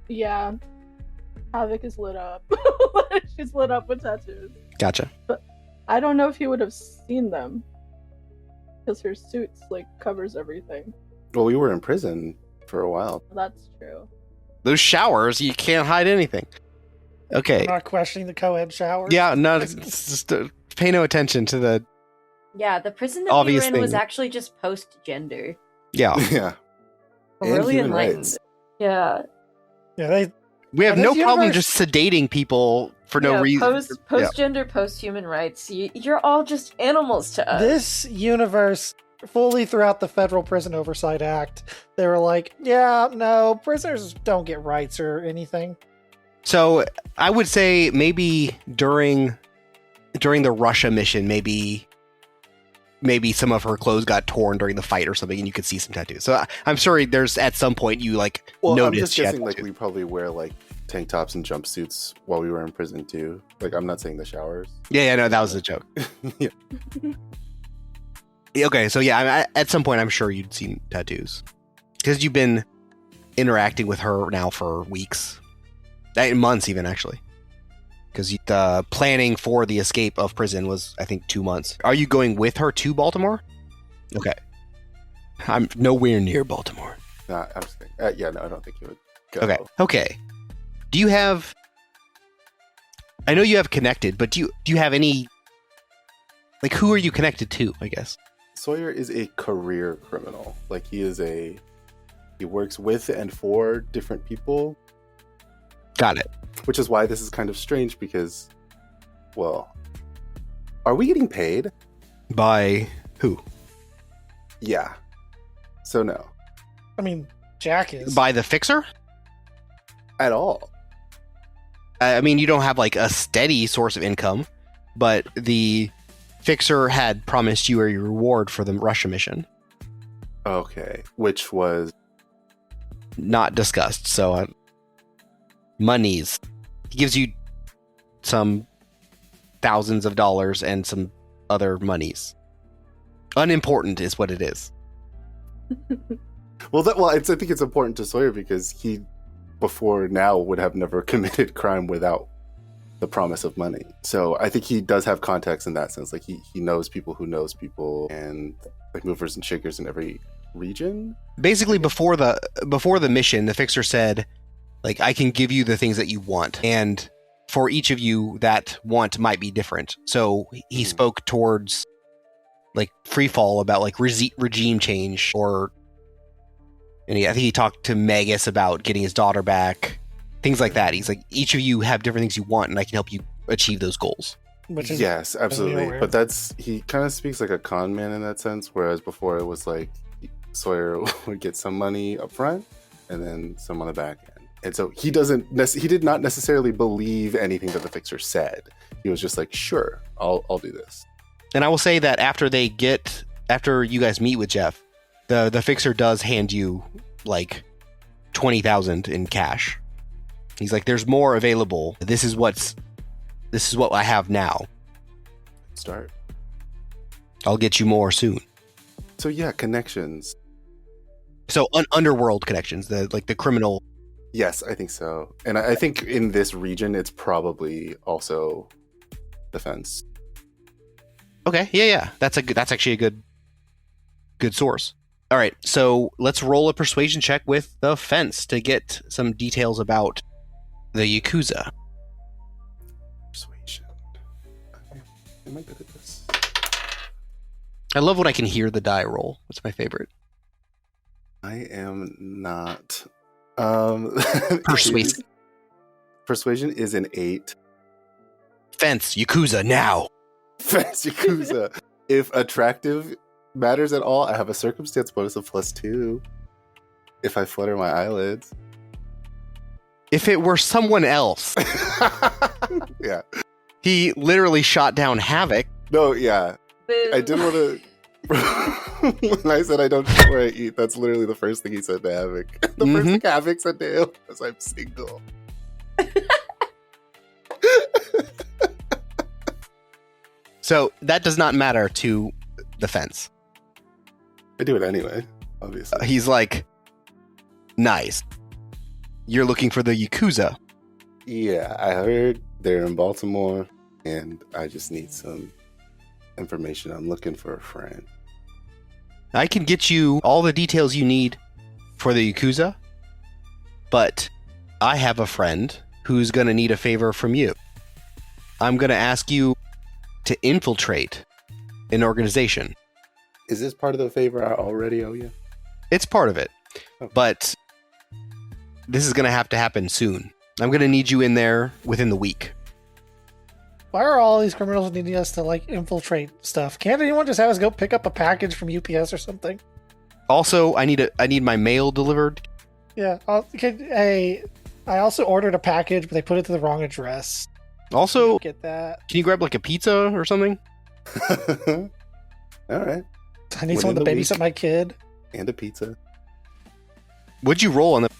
Yeah. Havoc is lit up. She's lit up with tattoos.
Gotcha.
But I don't know if he would have seen them. Because her suit's like covers everything.
Well, we were in prison for a while.
That's true.
Those showers, you can't hide anything. Okay.
I'm not questioning the co-ed showers.
Yeah, no, it's just pay no attention to the.
Yeah, the prison that
Obvious
we were in was
thing.
actually just post-gender.
Yeah.
Yeah. And
Really
human
enlightened.
rights.
Yeah.
Yeah,
We have
In
no
this
problem
universe-
just sedating people for no reason.
Post-gender, post-human rights. You're all just animals to us.
this universe, fully throughout the Federal Prison Oversight Act, they were like, yeah, no, prisoners don't get rights or anything.
So I would say maybe during the Russia mission, maybe some of her clothes got torn during the fight or something, and you could see some tattoos. So I'm sorry, there's at some point you like
Well,
noticed.
I'm just
she had
guessing like
tattoos.
we probably wear like tank tops and jumpsuits while we were in prison too. Like I'm not saying the showers.
Yeah, no, that was a joke.
Yeah.
Okay, so yeah, at some point I'm sure you'd seen tattoos because you've been interacting with her now for weeks, months even actually. Because the planning for the escape of prison was, I think, 2 months. Are you going with her to Baltimore? Okay. I'm nowhere near Baltimore.
Nah, I'm just kidding. Yeah, no, I don't think he would go.
Okay. Do you have... I know you have connected, but do you have any... Like, who are you connected to, I guess?
Sawyer is a career criminal. Like he works with and for different people.
Got it.
Which is why this is kind of strange because, well, are we getting paid?
By who?
Yeah. So no.
I mean, Jack is.
By the fixer?
At all.
I mean, you don't have like a steady source of income, but the fixer had promised you a reward for the Russia mission.
Okay. Which was...
Not discussed, so... monies. He gives you some thousands of dollars and some other monies. Unimportant is what it is.
I think it's important to Sawyer because he, before now, would have never committed crime without the promise of money. So I think he does have context in that sense. Like he knows people who knows people and like movers and shakers in every region.
Basically, before the mission, the fixer said, like, I can give you the things that you want, and for each of you, that want might be different. So he spoke towards like free fall about like regime change, and I think he talked to Magus about getting his daughter back, things like that. He's like, each of you have different things you want, and I can help you achieve those goals.
Which is
Yes, absolutely.
weird.
But he kind of speaks like a con man in that sense, whereas before it was like Sawyer would get some money up front and then some on the back end. And so he did not necessarily believe anything that the fixer said. He was just like, sure, I'll do this.
And I will say that after they get after you guys meet with Jeff, the fixer does hand you like 20,000 in cash. He's like, "There's more available. This is what I have now.
Start.
I'll get you more soon."
So yeah, connections.
So underworld connections, the criminal.
Yes, I think so. And I think in this region, it's probably also defense.
Okay, yeah. That's actually a good source. All right, so let's roll a persuasion check with the fence to get some details about the Yakuza.
Persuasion. Am I good at this?
I love when I can hear the die roll. That's my favorite.
I am not.
Persuasion.
Persuasion is an 8.
Fence, Yakuza, now!
Fence Yakuza. If attractive matters at all, I have a circumstance bonus of +2. If I flutter my eyelids.
If it were someone else.
Yeah.
He literally shot down Havoc.
No, yeah.
Boo.
I did want to. When I said I don't eat where I eat, that's literally the first thing he said to Havoc. The first thing Havoc said to him was, "I'm single."
So that does not matter to the fence.
I do it anyway, obviously.
He's like, "Nice. You're looking for the Yakuza."
Yeah, I heard they're in Baltimore, and I just need some information. I'm looking for a friend.
I can get you all the details you need for the Yakuza, but I have a friend who's going to need a favor from you. I'm going to ask you to infiltrate an organization.
Is this part of the favor I already owe you?
It's part of it,
Okay.
but this is going to have to happen soon. I'm going to need you in there within the week.
Why are all these criminals needing us to like infiltrate stuff? Can't anyone just have us go pick up a package from UPS or something?
Also, I need my mail delivered.
Yeah. I also ordered a package, but they put it to the wrong address.
Also,
Get that.
can you grab like a pizza or something?
All right.
I need someone to
Within the
babysit
week.
my kid.
And a pizza.
What'd you roll on the...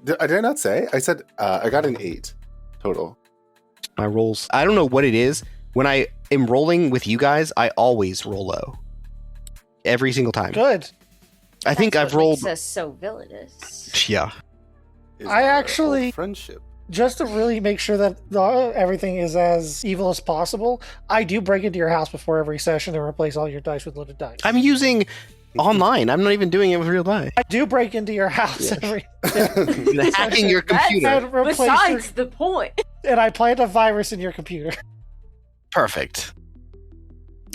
Did I not say? I said I got an 8 total.
My rolls? I don't know what it is. When I am rolling with you guys, I always roll low. Every single time.
Good.
I think
That's
I've
what
rolled...
makes us so villainous.
Yeah.
Is
I
our
actually-
old friendship.
Just to really make sure that everything is as evil as possible, I do break into your house before every session and replace all your dice with loaded dice.
I'm using online. I'm not even doing it with real die.
I do break into your house every
Hacking your computer.
and replace
Besides the point.
and I plant a virus in your computer.
Perfect.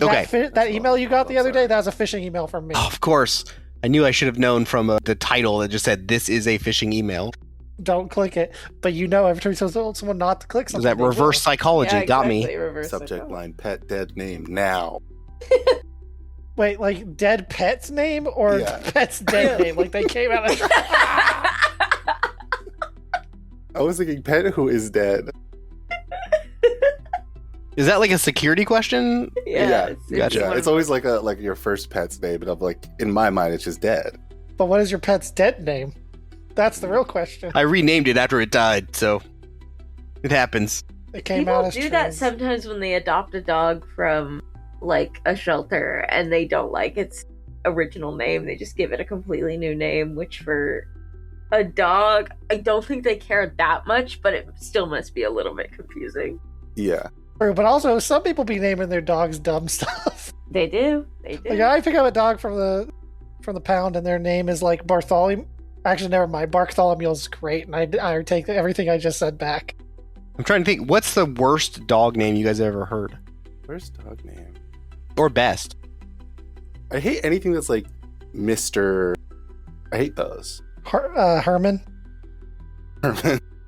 Okay.
That email you got the other day, that was a phishing email from me.
Oh, of course. I knew I should have known from the title that just said, "This is a phishing email."
Don't click it. But you know, every time you tell someone not to click something,
That
they will.
reverse psychology
Yeah,
got
exactly,
me.
reverse
Subject
psychology.
line: pet dead name now.
Wait, like dead pet's name or
Yeah.
pet's dead name? Like they came out of.
I was thinking pet who is dead.
Is that like a security question?
Yeah,
Gotcha.
Yeah,
one
it's
of-
always like your first pet's name, and I'm like, in my mind, it's just dead.
But what is your pet's dead name? That's the real question.
I renamed it after it died, so it happens.
It came out
People
as
do that
trans.
sometimes when they adopt a dog from like a shelter and they don't like its original name. They just give it a completely new name, which for a dog, I don't think they care that much, but it still must be a little bit confusing.
Yeah.
True, but also some people be naming their dogs dumb stuff.
They do. They do.
Like I pick up a dog from the pound, and their name is like Bartholomew. Actually, never mind. Bartholomew is great, and I take everything I just said back.
I'm trying to think, what's the worst dog name you guys ever heard?
First dog name.
Or best?
I hate anything that's like Mr. I hate those.
Herman.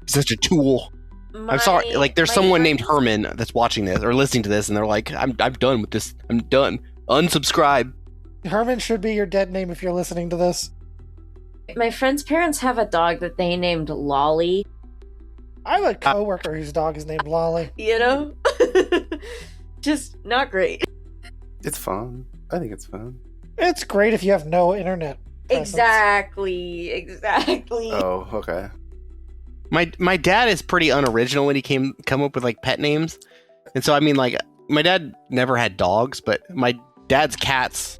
Such a tool. I'm sorry, like there's
my
someone named
friends-
Herman that's watching this or listening to this, and they're like, I'm done with this. I'm done. Unsubscribe.
Herman should be your dead name if you're listening to this.
My friend's parents have a dog that they named Lolly.
I have a coworker whose dog is named Lolly.
You know? Just not great.
It's fun. I think it's fun.
It's great if you have no internet presence.
Exactly.
Oh, okay.
My dad is pretty unoriginal when he come up with like pet names, and so I mean like my dad never had dogs, but my dad's cats.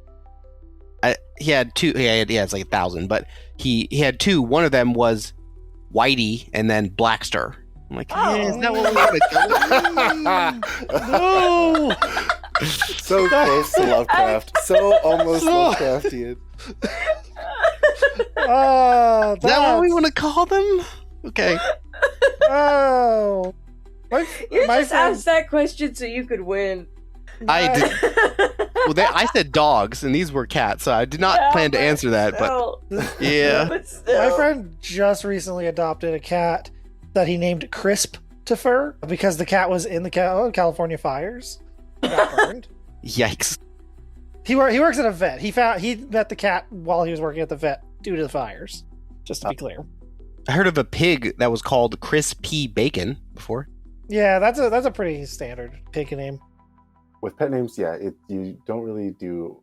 He had two. It's like 1,000, but he had two. One of them was Whitey, and then Blackster. I'm like, is that what we want to go?
No!
So close to Lovecraft. So almost Lovecraftian.
Oh,
Is that what we want to call them? Okay.
Oh.
You
My
just
friend-
asked that question so you could win.
I did. Well, I said dogs, and these were cats, so I did not plan to answer that. But yeah,
But still.
My friend just recently adopted a cat that he named Crisp-tifer because the cat was in the California fires. Got burned.
yikes.
He works at a vet. He met the cat while he was working at the vet due to the fires. Just to be clear.
I heard of a pig that was called Chris P. Bacon before.
Yeah, that's a pretty standard pig name.
With pet names, yeah, you don't really do.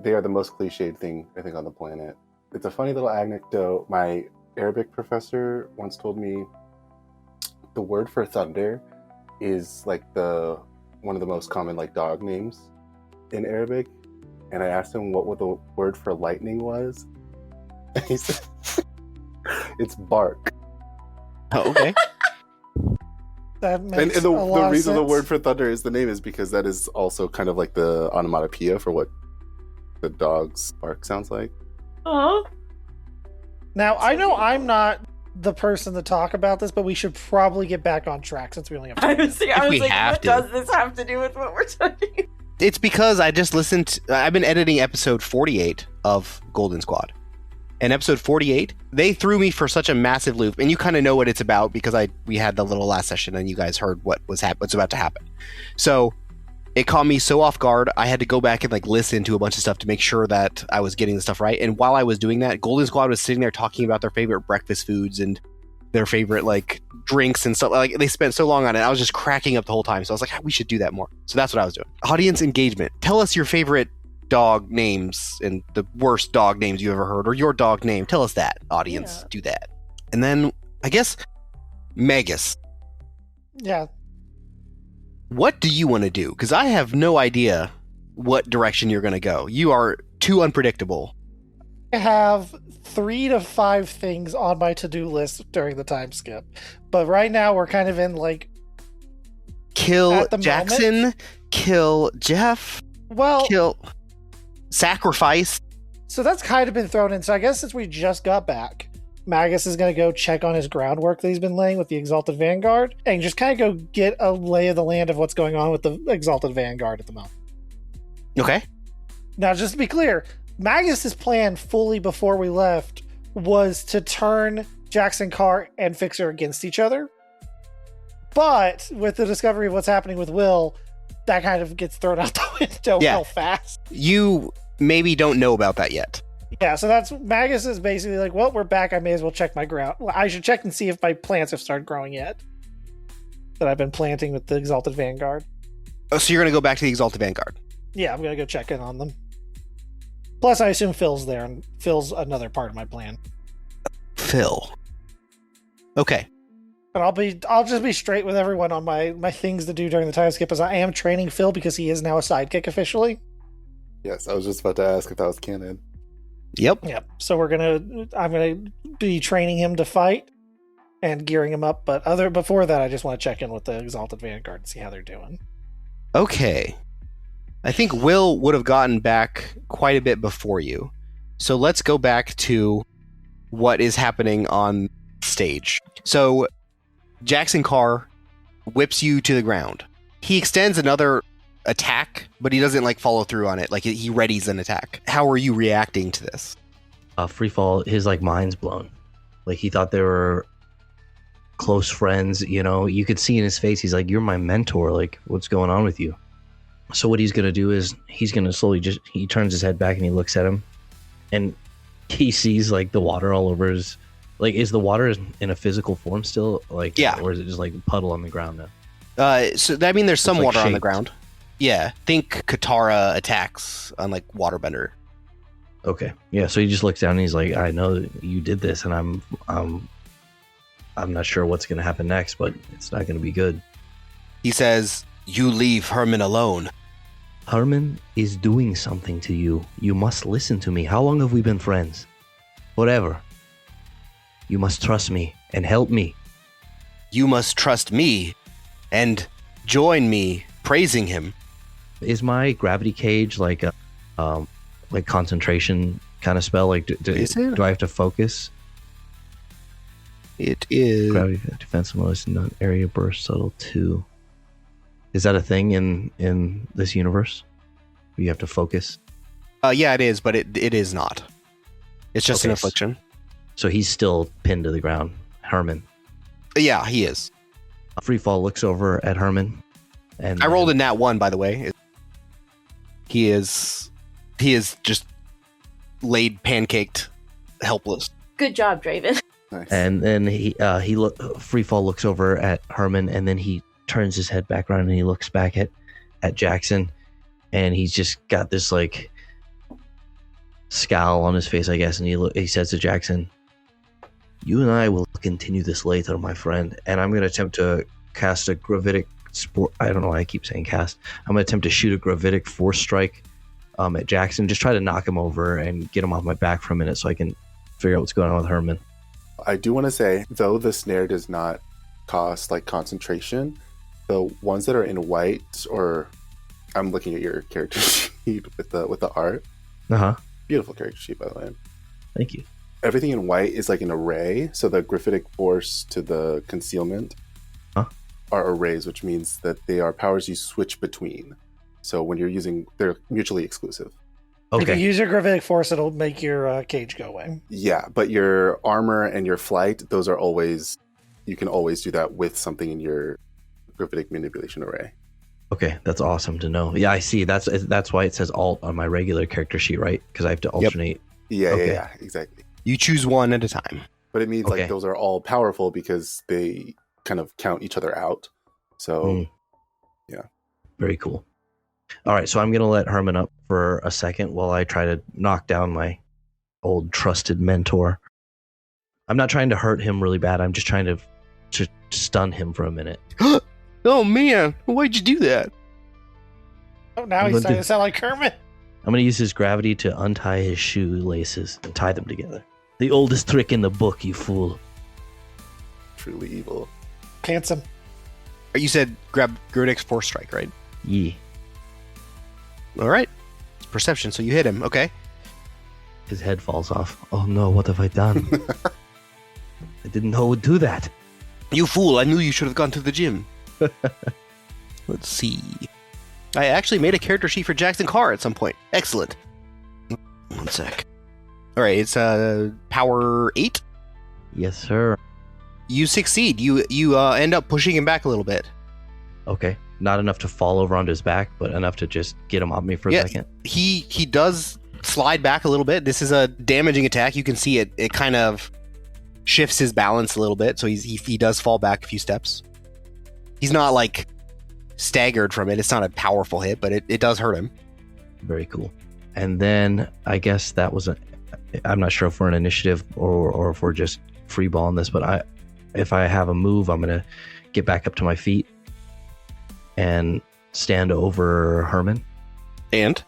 They are the most cliched thing I think on the planet. It's a funny little anecdote. My Arabic professor once told me the word for thunder is like one of the most common like dog names in Arabic, and I asked him what the word for lightning was, and he said it's bark.
Oh, okay.
That
And
makes
the
a lot of
reason the
sense.
word for thunder is the name is because that is also kind of like the onomatopoeia for what the dog's bark sounds like.
Aw.
Now, I know I'm not the person to talk about this, but we should probably get back on track since we only have
I
2
was,
minutes.
I was
we
like,
have
what
to.
does this have to do with what we're talking?
It's because I just listened. I've been editing episode 48 of Golden Squad. And episode 48, they threw me for such a massive loop. And you kind of know what it's about because we had the little last session and you guys heard what's about to happen. So it caught me so off guard. I had to go back and like listen to a bunch of stuff to make sure that I was getting the stuff right. And while I was doing that, Golden Squad was sitting there talking about their favorite breakfast foods and their favorite like drinks and stuff. Like they spent so long on it. I was just cracking up the whole time. So I was like, we should do that more. So that's what I was doing. Audience engagement. Tell us your favorite dog names and the worst dog names you ever heard, or your dog name. Tell us that, audience.
Yeah.
Do that. And then I guess Magus,
Yeah.
what do you want to do? Because I have no idea what direction you're going to go. You are too unpredictable.
I have 3 to 5 things on my to-do list during the time skip. But right now we're kind of in like,
Kill
At the
Jackson,
moment?
kill Jeff,
well,
kill sacrifice.
so that's kind of been thrown in. So I guess since we just got back, Magus is going to go check on his groundwork that he's been laying with the Exalted Vanguard and just kind of go get a lay of the land of what's going on with the Exalted Vanguard at the moment.
Okay.
Now, just to be clear, Magus's plan fully before we left was to turn Jackson Carr and Fixer against each other. But with the discovery of what's happening with Will, that kind of gets thrown out the window
Yeah.
real fast.
You maybe don't know about that yet.
Yeah, so that's Magus is basically like, well, we're back. I may as well check my ground. Well, I should check and see if my plants have started growing yet. That I've been planting with the Exalted Vanguard.
Oh, so you're going to go back to the Exalted Vanguard.
Yeah, I'm gonna go check in on them. Plus, I assume Phil's there, and Phil's another part of my plan.
Phil. Okay.
But I'll just be straight with everyone on my things to do during the time skip, as I am training Phil because he is now a sidekick officially.
Yes, I was just about to ask if that was canon.
Yep.
Yep. So I'm gonna be training him to fight and gearing him up. But before that, I just want to check in with the Exalted Vanguard and see how they're doing.
Okay. I think Will would have gotten back quite a bit before you. So let's go back to what is happening on stage. So Jackson Carr whips you to the ground. He extends another attack, but he doesn't like follow through on it. Like he readies an attack. How are you reacting to this?
Free fall, his like mind's blown. Like he thought they were close friends, you know. You could see in his face, he's like, "You're my mentor. Like, what's going on with you?" So what he's gonna do is he's gonna slowly he turns his head back and he looks at him, and he sees like the water all over his. Like, is the water in a physical form still? Like,
Yeah.
or is it just like a puddle on the ground now?
So I mean, there's some
like
water on the
shaped.
ground. Yeah, think Katara attacks on like Waterbender.
Okay. Yeah, so he just looks down and he's like, I know that you did this, and I'm not sure what's going to happen next, but it's not going to be good.
He says, "You leave Herman alone."
Herman is doing something to you. You must listen to me. How long have we been friends? Forever. You must trust me and help me.
You must trust me and join me praising him.
Is my gravity cage like a like concentration kind of spell? Like,
Is it?
do I have to focus?
It is.
Gravity defense bonus, not area burst, subtle 2. Is that a thing in this universe? You have to focus.
Yeah, it is, but it is not. It's just an
Okay,
affliction.
So he's still pinned to the ground. Herman.
Yeah, he is.
Freefall looks over at Herman, and
I rolled a nat 1, by the way. He is just laid pancaked, helpless.
Good job, Draven.
Nice.
And then Freefall looks over at Herman, and then he turns his head back around and he looks back at Jackson, and he's just got this like scowl on his face, I guess, and he says to Jackson, "You and I will continue this later, my friend, and I'm going to attempt to cast a gravitic sport. I don't know why I keep saying cast. I'm going to attempt to shoot a gravitic force strike at Jackson. Just try to knock him over and get him off my back for a minute so I can figure out what's going on with Herman."
I do want to say, though the snare does not cost like concentration, the ones that are in white, or I'm looking at your character sheet with the art.
Uh-huh.
Beautiful character sheet, by the way.
Thank you.
Everything in white is like an array. So the graphitic force to the concealment are arrays, which means that they are powers you switch between. So when you're using, they're mutually exclusive.
If you
Okay.
use your gravitic force, it'll make your cage go away.
Yeah, but your armor and your flight, those are always, you can always do that with something in your gravitic manipulation array.
Okay, that's awesome to know. Yeah, I see. That's why it says alt on my regular character sheet, right? Because I have to alternate.
Yeah,
Okay.
yeah, exactly.
You choose one at a time.
But it means
Okay.
like those are all powerful because they kind of count each other out. So
Very cool. All right, so I'm going to let Herman up for a second while I try to knock down my old trusted mentor. I'm not trying to hurt him really bad. I'm just trying to stun him for a minute.
Oh man, why'd you do that?
Oh, now
I'm
he's
gonna
starting
do-
to sound like Kermit.
I'm going to use his gravity to untie his shoelaces and tie them together. The oldest trick in the book, you fool.
truly evil.
Handsome.
You said grab Gridix Force Strike, right?
Yee.
All right. It's perception, so you hit him. Okay.
His head falls off. Oh no, what have I done? I didn't know it would do that.
You fool, I knew you should have gone to the gym. Let's see. I actually made a character sheet for Jackson Carr at some point. Excellent. One sec. All right, it's power 8.
Yes, sir.
You succeed. You end up pushing him back a little bit.
Okay. Not enough to fall over onto his back, but enough to just get him off me for a
Yeah.
second.
He does slide back a little bit. This is a damaging attack. You can see it. It kind of shifts his balance a little bit, so he does fall back a few steps. He's not like staggered from it. It's not a powerful hit, but it does hurt him.
Very cool. And then I guess that was I'm not sure if we're an initiative or if we're just free balling this, but if I have a move, I'm gonna get back up to my feet and stand over Herman.
And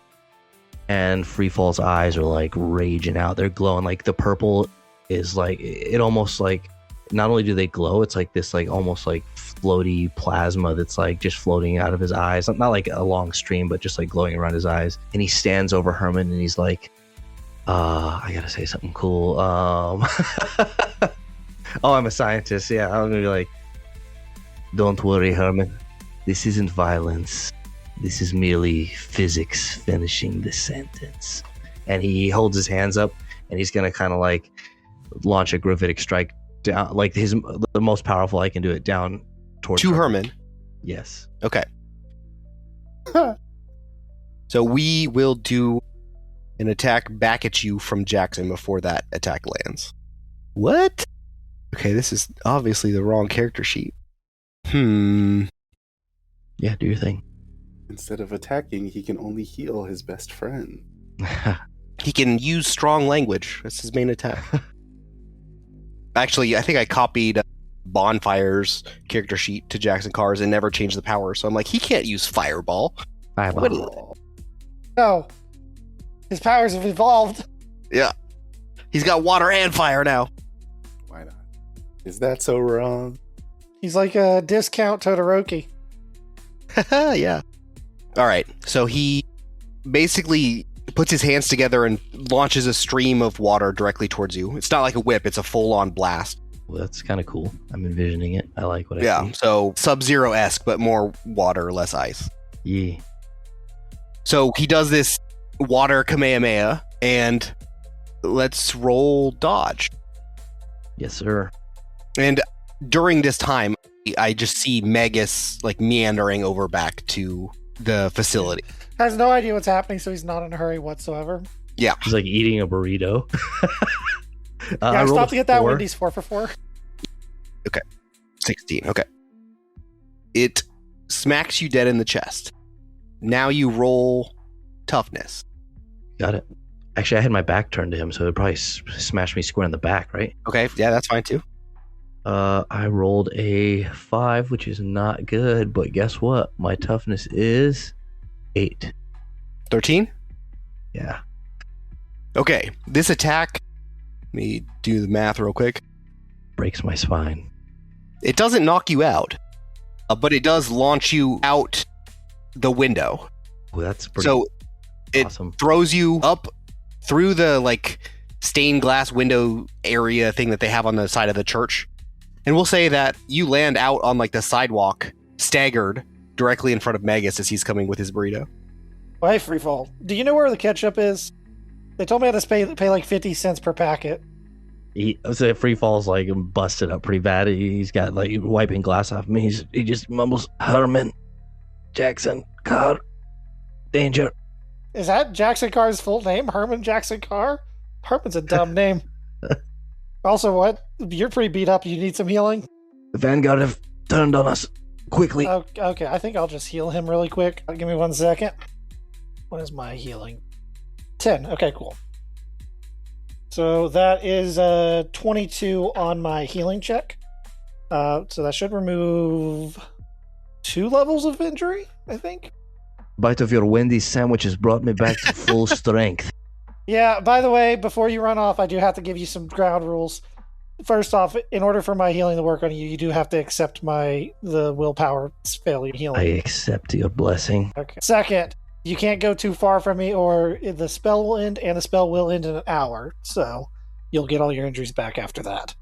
Freefall's eyes are like raging out. They're glowing. Like the purple is like, it almost like, not only do they glow, it's like this like almost like floaty plasma that's like just floating out of his eyes. Not like a long stream, but just like glowing around his eyes. And he stands over Herman and he's like, I gotta say something cool. Oh, I'm a scientist. Yeah, I'm gonna be like, don't worry, Herman. This isn't violence. This is merely physics finishing the sentence. And he holds his hands up and he's going to kind of like launch a gravitic strike down, like the most powerful I can do it down towards
to Herman.
Yes.
Okay. So we will do an attack back at you from Jackson before that attack lands. What? Okay, this is obviously the wrong character sheet.
Yeah, do your thing.
Instead of attacking, he can only heal his best friend.
He can use strong language. That's his main attack. Actually, I think I copied Bonfire's character sheet to Jackson Cars and never changed the power. So I'm like, he can't use Fireball.
Fireball.
No. His powers have evolved.
Yeah. He's got water and fire now.
Why not? Is that so wrong?
He's like a discount Todoroki.
Yeah. All right. So he basically puts his hands together and launches a stream of water directly towards you. It's not like a whip. It's a full-on blast.
Well, that's kind of cool. I'm envisioning it. I like what I
Yeah.
see.
So Sub-Zero-esque, but more water, less ice.
Yeah.
So he does this water Kamehameha, and let's roll dodge.
Yes, sir.
And during this time, I just see Magus like meandering over back to the facility.
Has no idea what's happening, so he's not in a hurry whatsoever.
Yeah.
He's like eating a burrito.
I
rolled
stopped to
a
get that
4.
Wendy's 4-for-4.
16. Okay. It smacks you dead in the chest. Now you roll toughness.
Got it. Actually, I had my back turned to him, so it'd probably smash me square in the back, right?
Okay. Yeah, that's fine too.
I rolled a 5, which is not good, but guess what? My toughness is 8.
13?
Yeah.
Okay. This attack, let me do the math real quick.
Breaks my spine.
It doesn't knock you out, but it does launch you out the window.
Well, that's pretty
So it
awesome.
throws you up through the like stained glass window area thing that they have on the side of the church. And we'll say that you land out on like the sidewalk, staggered directly in front of Magus as he's coming with his burrito.
Well, hey, Freefall, do you know where the ketchup is? They told me I had to pay like 50 cents per packet.
So Free Fall's like busted up pretty bad. He's got like wiping glass off me. He just mumbles, Herman, Jackson, Carr, danger.
Is that Jackson Carr's full name? Herman Jackson Carr? Herman's a dumb name. Also, what? You're pretty beat up. You need some healing?
The Vanguard have turned on us quickly.
Oh, okay, I think I'll just heal him really quick. Give me 1 second. What is my healing? 10. Okay, cool. So that is 22 on my healing check. So that should remove 2 levels of injury, I think.
Bite of your Wendy's sandwich has brought me back to full strength.
Yeah, by the way, before you run off, I do have to give you some ground rules. First off, in order for my healing to work on you, you do have to accept the willpower failure healing.
I accept your blessing.
Okay. Second, you can't go too far from me or the spell will end, and the spell will end in an hour. So you'll get all your injuries back after that.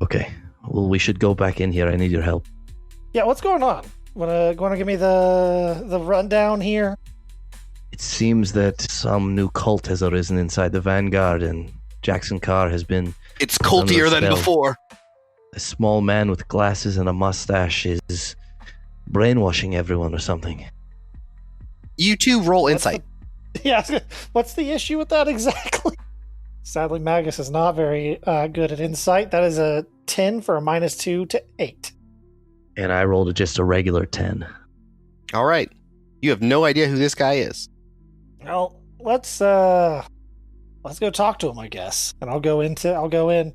Okay. Well, we should go back in here. I need your help.
Yeah, what's going on? Wanna give me the rundown here?
It seems that some new cult has arisen inside the Vanguard, and Jackson Carr has been...
It's cultier than
spell.
before.
A small man with glasses and a mustache is brainwashing everyone or something.
You two roll insight.
Yeah, what's the issue with that exactly? Sadly, Magus is not very good at insight. That is a 10 for a -2 to 8.
And I rolled just a regular 10.
All right. You have no idea who this guy is.
Well, let's go talk to him, I guess. And I'll go in.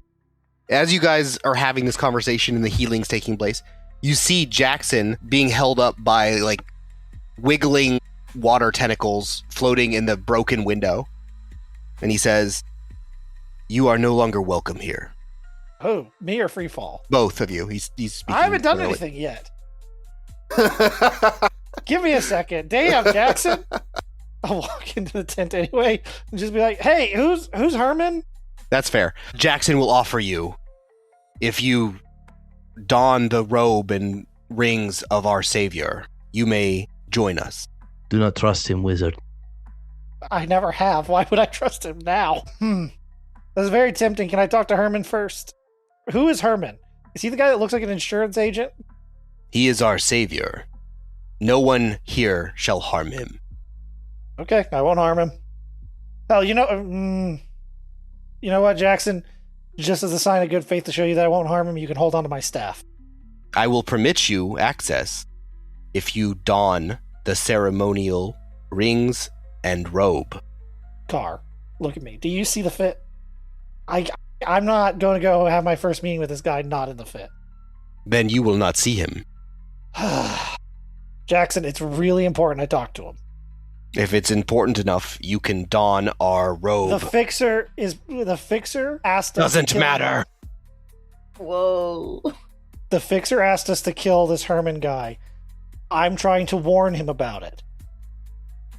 As you guys are having this conversation and the healing's taking place, you see Jackson being held up by like wiggling water tentacles floating in the broken window. And he says, "You are no longer welcome here."
Oh, me or Freefall?
Both of you. He's speaking.
I haven't done
clearly.
anything yet. Give me a second. Damn, Jackson. I'll walk into the tent anyway and just be like, "Hey, who's Herman?"
That's fair. Jackson will offer you, if you don the robe and rings of our savior, you may join us.
Do not trust him, wizard.
I never have. Why would I trust him now? That's very tempting. Can I talk to Herman first? Who is Herman? Is he the guy that looks like an insurance agent?
He is our savior. No one here shall harm him.
Okay, I won't harm him. Hell, you know what, Jackson? Just as a sign of good faith to show you that I won't harm him, you can hold on to my staff.
I will permit you access if you don the ceremonial rings and robe.
Car, look at me. Do you see the fit? I'm not going to go have my first meeting with this guy not in the fit.
Then you will not see him.
Jackson, it's really important I talk to him.
If it's important enough, you can don our robe.
The fixer asked us
Doesn't
to kill
matter.
him.
Whoa.
The fixer asked us to kill this Herman guy. I'm trying to warn him about it.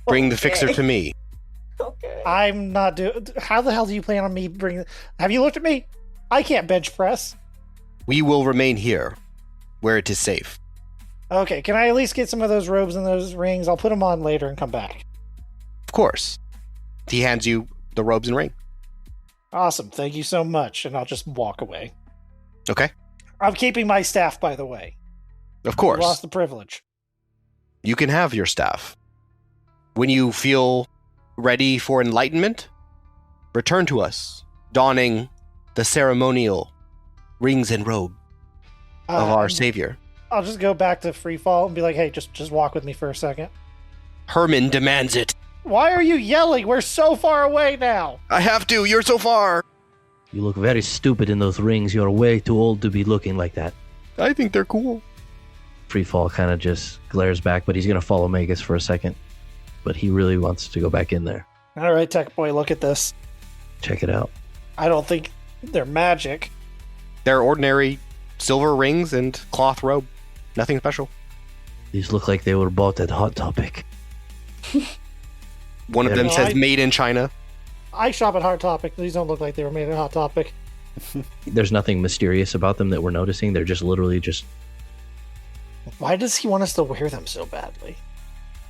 Bring the fixer to me.
Okay.
I'm not doing. How the hell do you plan on me bringing? Have you looked at me? I can't bench press.
We will remain here, where it is safe.
Okay, can I at least get some of those robes and those rings? I'll put them on later and come back.
Of course. He hands you the robes and ring.
Awesome, thank you so much, and I'll just walk away.
Okay.
I'm keeping my staff, by the way.
Of course.
You lost the privilege.
You can have your staff. When you feel ready for enlightenment, return to us, donning the ceremonial rings and robe of our savior.
I'll just go back to Freefall and be like, hey, just walk with me for a second.
Herman demands it.
Why are you yelling? We're so far away now.
I have to. You're so far.
You look very stupid in those rings. You're way too old to be looking like that.
I think they're cool.
Freefall kind of just glares back, but he's going to follow Magus for a second. But he really wants to go back in there.
All right, Tech Boy, look at this.
Check it out.
I don't think they're magic.
They're ordinary silver rings and cloth robe. Nothing special.
These look like they were bought at Hot Topic.
One of them
No,
says made in China.
I shop at Hot Topic. These don't look like they were made at Hot Topic.
There's nothing mysterious about them that we're noticing. They're just literally just...
Why does he want us to wear them so badly?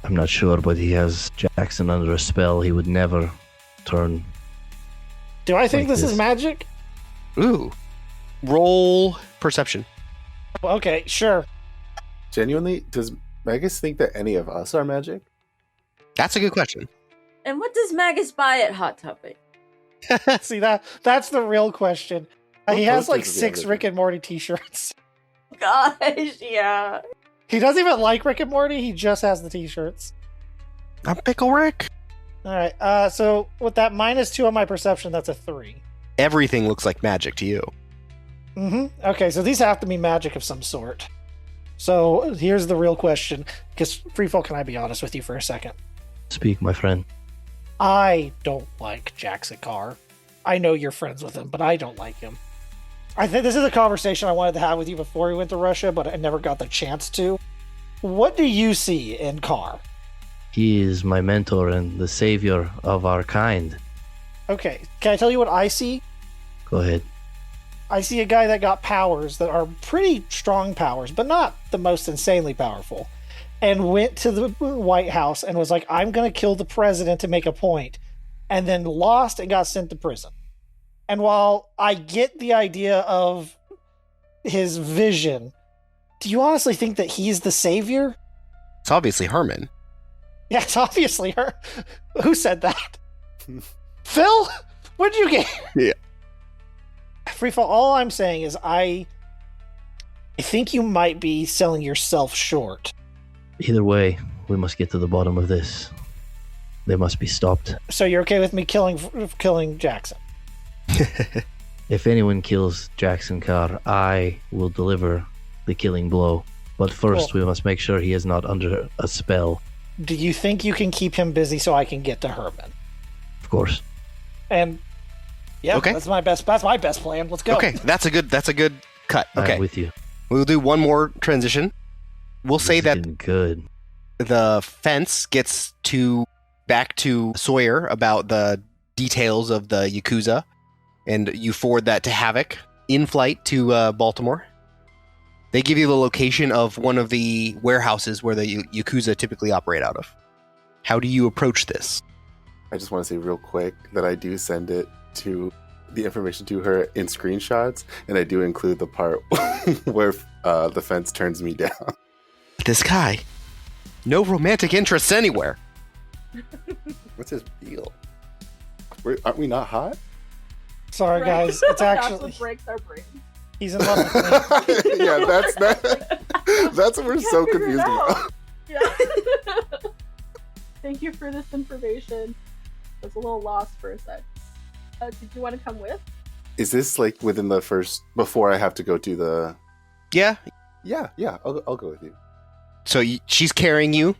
I'm not sure, but he has Jackson under a spell. He would never turn.
Do I think
Like
this is
this.
magic?
Ooh. Roll perception.
Okay, sure.
Genuinely, does Magus think that any of us are magic?
That's a good question.
And what does Magus buy at Hot Topic?
See, that's the real question.
What
He has like
posters do we
6
have?
Rick and Morty t-shirts.
Gosh, yeah.
He doesn't even like Rick and Morty. He just has the t-shirts.
I'm Pickle Rick.
All right. So with that -2 on my perception, that's a 3.
Everything looks like magic to you.
Mm-hmm. Okay, so these have to be magic of some sort. So here's the real question. Because Freefall, can I be honest with you for a second?
Speak, my friend.
I don't like Jackson Carr. I know you're friends with him, but I don't like him. I think this is a conversation I wanted to have with you before we went to Russia, but I never got the chance to. What do you see in Carr?
He is my mentor and the savior of our kind.
Okay, can I tell you what I see?
Go ahead.
I see a guy that got powers that are pretty strong powers, but not the most insanely powerful, and went to the White House and was like, I'm going to kill the president to make a point, and then lost and got sent to prison. And while I get the idea of his vision, do you honestly think that he's the savior?
It's obviously Herman.
Yeah, it's obviously her. Who said that? Phil? What'd you get?
Yeah.
Freefall, all I'm saying is I think you might be selling yourself short.
Either way, we must get to the bottom of this. They must be stopped.
So you're okay with me killing Jackson?
If anyone kills Jackson Carr, I will deliver the killing blow. But first, we must make sure he is not under a spell.
Do you think you can keep him busy so I can get to Herman?
Of course.
And yeah,
Okay.
that's my best plan. Let's go.
Okay, that's a good cut. Okay.
I'm with you.
We'll do one more transition. We'll say
This is
that
getting good.
the fence gets back to Sawyer about the details of the Yakuza, and you forward that to Havoc in flight to Baltimore. They give you the location of one of the warehouses where the Yakuza typically operate out of. How do you approach this?
I just want to say real quick that I do send the information to her in screenshots, and I do include the part where the fence turns me down.
This guy, no romantic interests anywhere.
What's his deal? Aren't we not hot?
Sorry,
Right.
guys. It's
That's
actually
what breaks our brains.
he's in love with me.
Yeah, that's what we're so
Can't figure it
confused
out.
about.
Yeah. Thank you for this information. I was a little lost for a sec. Did you want to come with?
Is this like within the first before I have to go do the?
Yeah.
Yeah. I'll go with you.
So she's carrying you.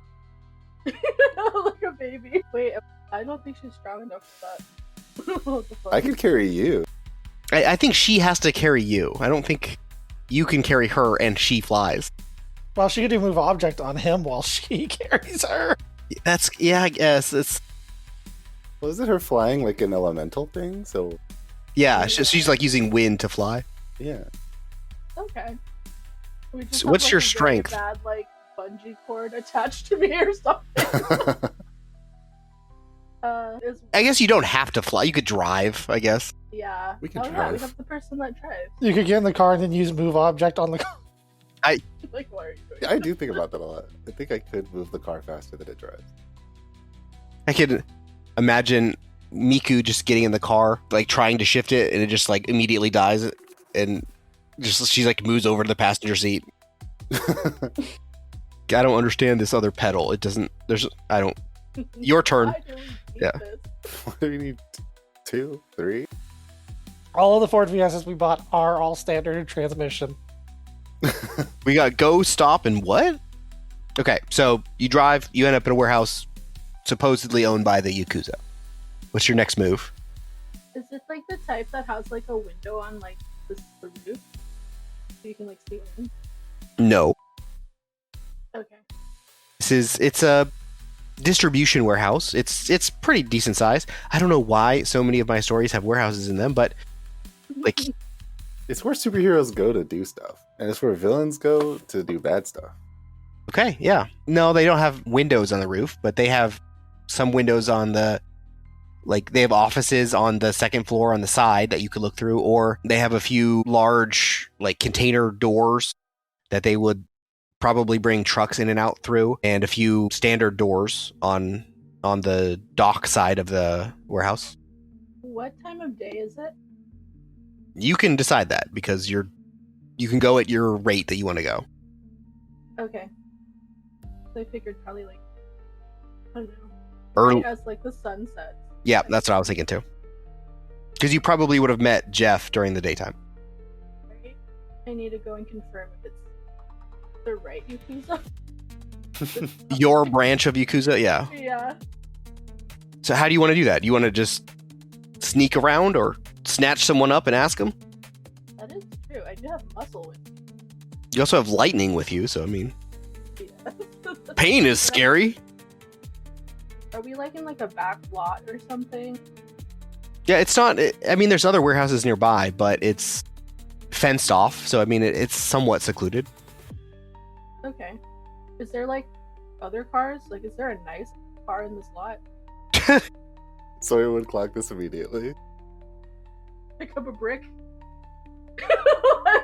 Like a baby. Wait, I don't think she's strong enough for that. What the fuck?
I could carry you.
I think she has to carry you. I don't think you can carry her and she flies.
Well, she could do move object on him while she carries her.
I guess it's.
Well, isn't her flying like an elemental thing? So
Yeah, she's like using wind to fly.
yeah.
Okay. We just
So
have,
what's
like,
your
a very
strength?
Bad, like bungee cord attached to me or something.
I guess you don't have to fly. You could drive, I guess.
Yeah.
We can
Yeah, we
drive.
have the person that drives.
You could get in the car and then use move object on the car.
Like, why are you doing
Yeah, I do think about that a lot. I think I could move the car faster than it drives.
I could imagine Miku just getting in the car, like trying to shift it, and it just like immediately dies, and just she's like moves over to the passenger seat. I don't understand this other pedal. It doesn't. I don't. Your turn.
Why do we need
Yeah.
this?
What do we need? 2, 3?
All of the Ford Fiestas we bought are all standard transmission.
We got go, stop, and what? Okay, so you drive. You end up in a warehouse supposedly owned by the Yakuza. What's your next move?
Is it like the type that has like a window on like the roof? So you can like see in?
No.
Okay.
It's a distribution warehouse. It's pretty decent size. I don't know why so many of my stories have warehouses in them, but like
It's where superheroes go to do stuff, and it's where villains go to do bad stuff.
okay, yeah. No, they don't have windows on the roof, but they have some windows on the like they have offices on the second floor on the side that you could look through, or they have a few large like container doors that they would probably bring trucks in and out through, and a few standard doors on the dock side of the warehouse.
What time of day is it?
You can decide that because you can go at your rate that you want to go.
Okay. So I figured probably like I don't know.
Early,
Right as like the sun sets.
yeah, that's what I was thinking too. Because you probably would have met Jeff during the daytime.
Right? I need to go and confirm if it's the right Yakuza.
Your branch of Yakuza, yeah.
Yeah.
So how do you want to do that? Do you want to just sneak around or snatch someone up and ask them?
That is true. I do have muscle with me.
You also have lightning with you, so I mean,
Yeah.
pain is scary.
Are we like in like a back lot or something?
Yeah, it's not. I mean, there's other warehouses nearby, but it's fenced off, so I mean, it's somewhat secluded.
Okay. Is there like other cars? Like, is there a nice car in this lot?
Sawyer would clock this immediately.
Pick up a brick.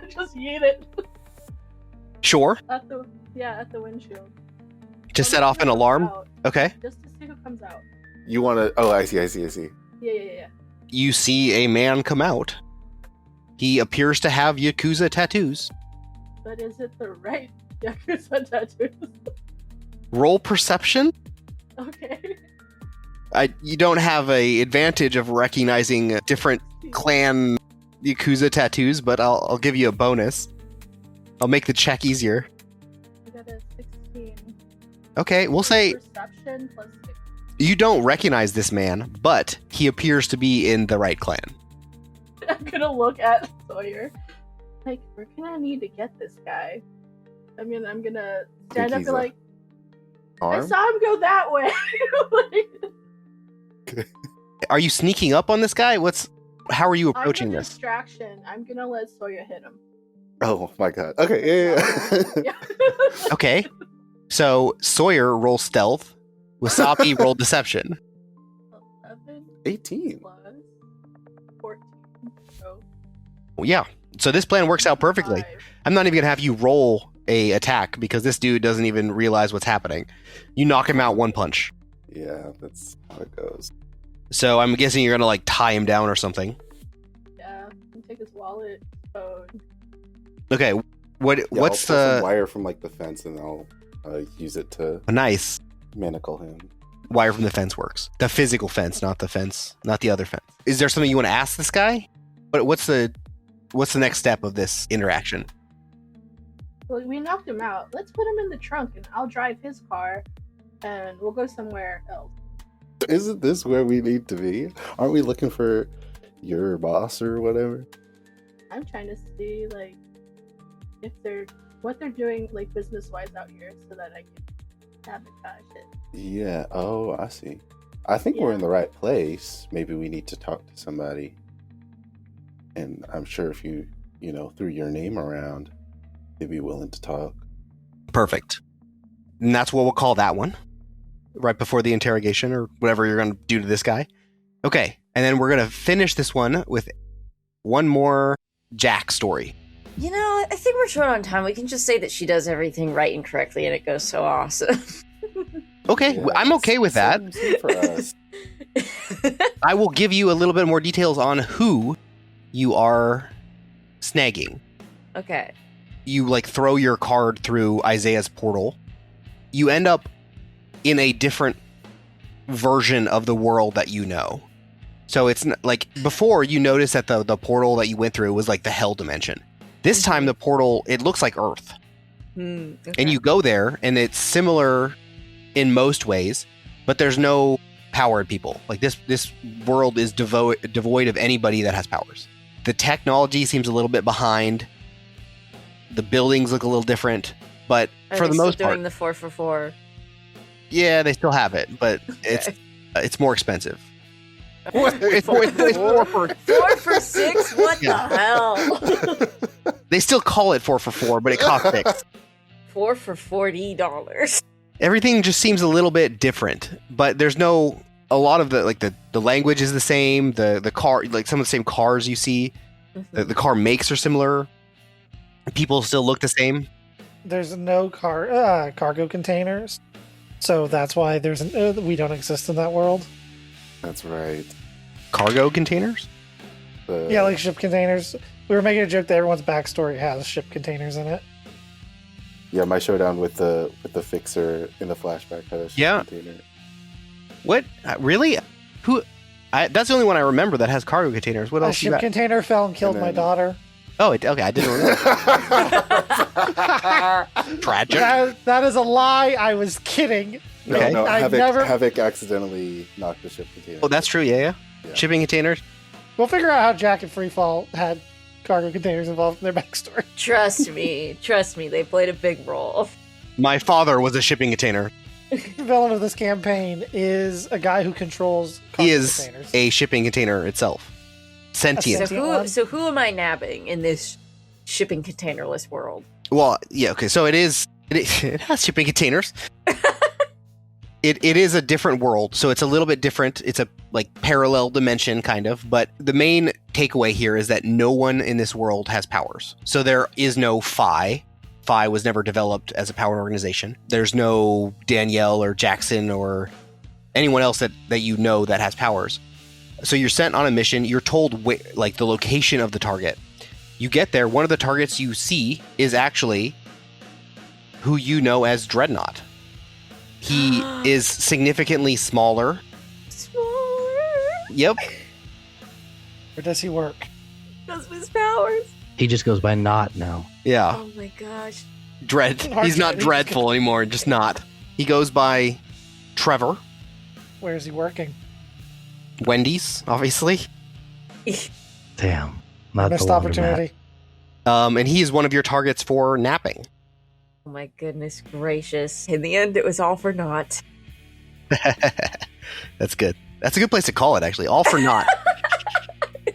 Just yeet it
Sure,
at the windshield.
to set off an alarm.
Out,
Okay.
just to see who comes out.
You want to? Oh, I see.
Yeah.
You see a man come out. He appears to have Yakuza tattoos.
But is it the right Yakuza tattoos?
Roll perception.
Okay.
You don't have a advantage of recognizing different clan Yakuza tattoos, but I'll give you a bonus. I'll make the check easier.
I got a 16.
Okay, we'll say
Perception plus 6.
you don't recognize this man, but he appears to be in the right clan.
I'm gonna look at Sawyer. Like, where can I need to get this guy? I mean, I'm gonna stand up
he's
and
a
like, I
Arm?
saw him go that way. Like,
Are you sneaking up on this guy? How are you approaching
I'm a
this?
distraction. I'm gonna let Sawyer hit him.
Oh my god. Okay. Yeah.
Yeah.
Okay. So Sawyer roll stealth. Wasabi roll deception.
11
18.
plus 14. So
Yeah. So this plan works out perfectly.
5.
I'm not even gonna have you roll a attack because this dude doesn't even realize what's happening. You knock him out one punch.
Yeah, that's how it goes.
So I'm guessing you're gonna like tie him down or something.
Yeah. And take his wallet, phone.
Okay.
Yeah,
What's
I'll pull some
the
wire from like the fence, and I'll use it to
Nice.
manacle him.
Wire from the fence works. The physical fence, not the other fence. Is there something you want to ask this guy? But what's the next step of this interaction?
Well, we knocked him out. Let's put him in the trunk, and I'll drive his car, and we'll go somewhere else.
Isn't this where we need to be? Aren't we looking for your boss or whatever?
I'm trying to see like what they're doing like business wise out here, so that I can sabotage it.
Yeah. Oh, I see. I think we're in the right place. Maybe we need to talk to somebody. And I'm sure if you threw your name around, they'd be willing to talk.
Perfect. And that's what we'll call that one. Right before the interrogation or whatever you're going to do to this guy. Okay. And then we're going to finish this one with one more Jack story.
You know, I think we're short on time. We can just say that she does everything right and correctly, and it goes so awesome.
Okay.
Yeah,
I'm okay with that.
Same for us.
I will give you a little bit more details on who you are snagging.
Okay.
You throw your card through Isaiah's portal. You end up in a different version of the world that you know. So it's before you notice that the portal that you went through was like the hell dimension. This time the portal, it looks like Earth.
Okay.
And you go there and it's similar in most ways, but there's no powered people. Like this world is devoid of anybody that has powers. The technology seems a little bit behind. The buildings look a little different, but for the most part,
doing the 4 for 4.
Yeah, they still have it, but
Okay.
it's more expensive.
Wait,
4 for 6? What the hell?
They still call it 4 for 4, but it costs 6.
4 for $40.
Everything just seems a little bit different, but there's a lot of the language is the same. The car, some of the same cars you see, the car makes are similar. People still look the same.
There's no cargo containers, so that's why we don't exist in that world.
That's right.
Cargo containers?
Yeah, like ship containers. We were making a joke that everyone's backstory has ship containers in it.
Yeah, my showdown with the fixer in the flashback had a ship container.
What? Really? Who? That's the only one I remember that has cargo containers. What
A
else?
ship container fell and killed my daughter.
Oh, okay. I didn't remember. Tragic.
That is a lie. I was kidding.
Okay.
No,
I
Havoc,
never-
Havoc accidentally knocked the ship container.
Oh, that's true. Yeah.
Yeah.
Shipping containers.
We'll figure out how Jack and Freefall had cargo containers involved in their backstory.
Trust me, they played a big role.
My father was a shipping container.
The villain of this campaign is a guy who controls cargo
He is
containers.
a shipping container itself. Sentient.
So who am I nabbing in this shipping containerless world?
Well, yeah, okay. So it has shipping containers. It is a different world, so it's a little bit different. It's a parallel dimension kind of, but the main takeaway here is that no one in this world has powers. So there is no Phi. Phi was never developed as a powered organization. There's no Danielle or Jackson or anyone else that you know that has powers. So you're sent on a mission. You're told the location of the target. You get there. One of the targets you see is actually who you know as Dreadnought. He is significantly smaller. Yep.
Where does he work?
Does his powers?
He just goes by Not now.
Yeah.
Oh my gosh.
He's not dreadful anymore. Just not. He goes by Trevor.
Where is he working?
Wendy's, obviously.
Damn. Not
Missed
the laundromat.
opportunity.
And he is one of your targets for napping.
Oh my goodness gracious. In the end, it was all for naught.
That's good. That's a good place to call it, actually. All for naught.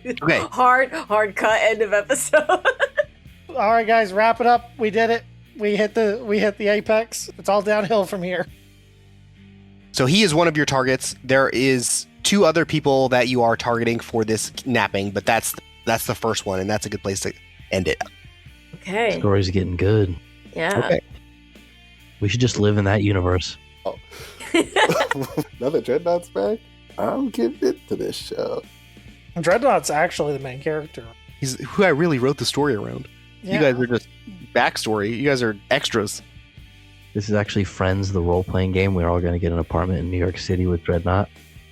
Okay.
Hard cut end of episode.
All right, guys, wrap it up. We did it. We hit the apex. It's all downhill from here.
So he is one of your targets. There is 2 other people that you are targeting for this napping, but that's the first one, and that's a good place to end it.
Okay.
Story's getting good.
Yeah.
Okay.
We should just live in that universe.
Now that Dreadnought's back, I'm getting into this show.
Dreadnought's actually the main character.
He's who I really wrote the story around.
Yeah.
You guys are just backstory. You guys are extras.
This is actually Friends, the role-playing game. We're all going to get an apartment in New York City with Dreadnought.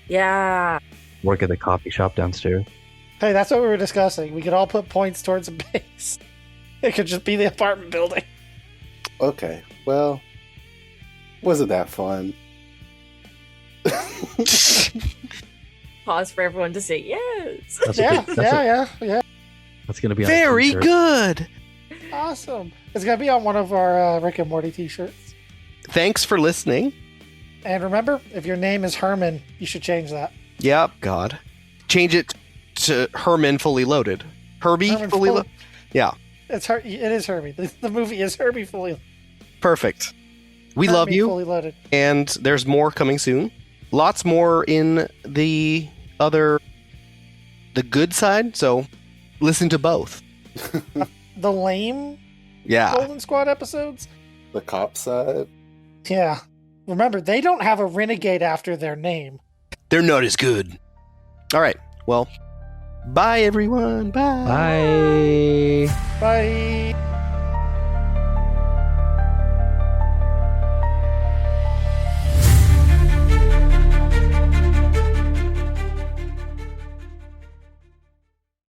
Yeah.
Work at the coffee shop downstairs.
Hey, that's what we were discussing. We could all put points towards a base. It could just be the apartment building.
Okay, well, wasn't that fun?
Pause for everyone to say yes.
Yeah.
That's going to be on
Very
t-shirt.
good.
Awesome. It's going to be on one of our Rick and Morty t-shirts.
Thanks for listening.
And remember, if your name is Herman, you should change that.
Yep, God. Change it to Herman Fully Loaded. Herbie
Herman
Fully Loaded? Yeah,
It is Herbie. The movie is Herbie Fully
perfect. We love
Herbie
you,
Fully Loaded.
and there's more coming soon. Lots more in the good side, so listen to both.
The lame
Yeah.
Golden Squad episodes?
The cop side.
Yeah. Remember, they don't have a renegade after their name.
They're not as good. All right. Well, bye, everyone. Bye.
Bye.
Bye.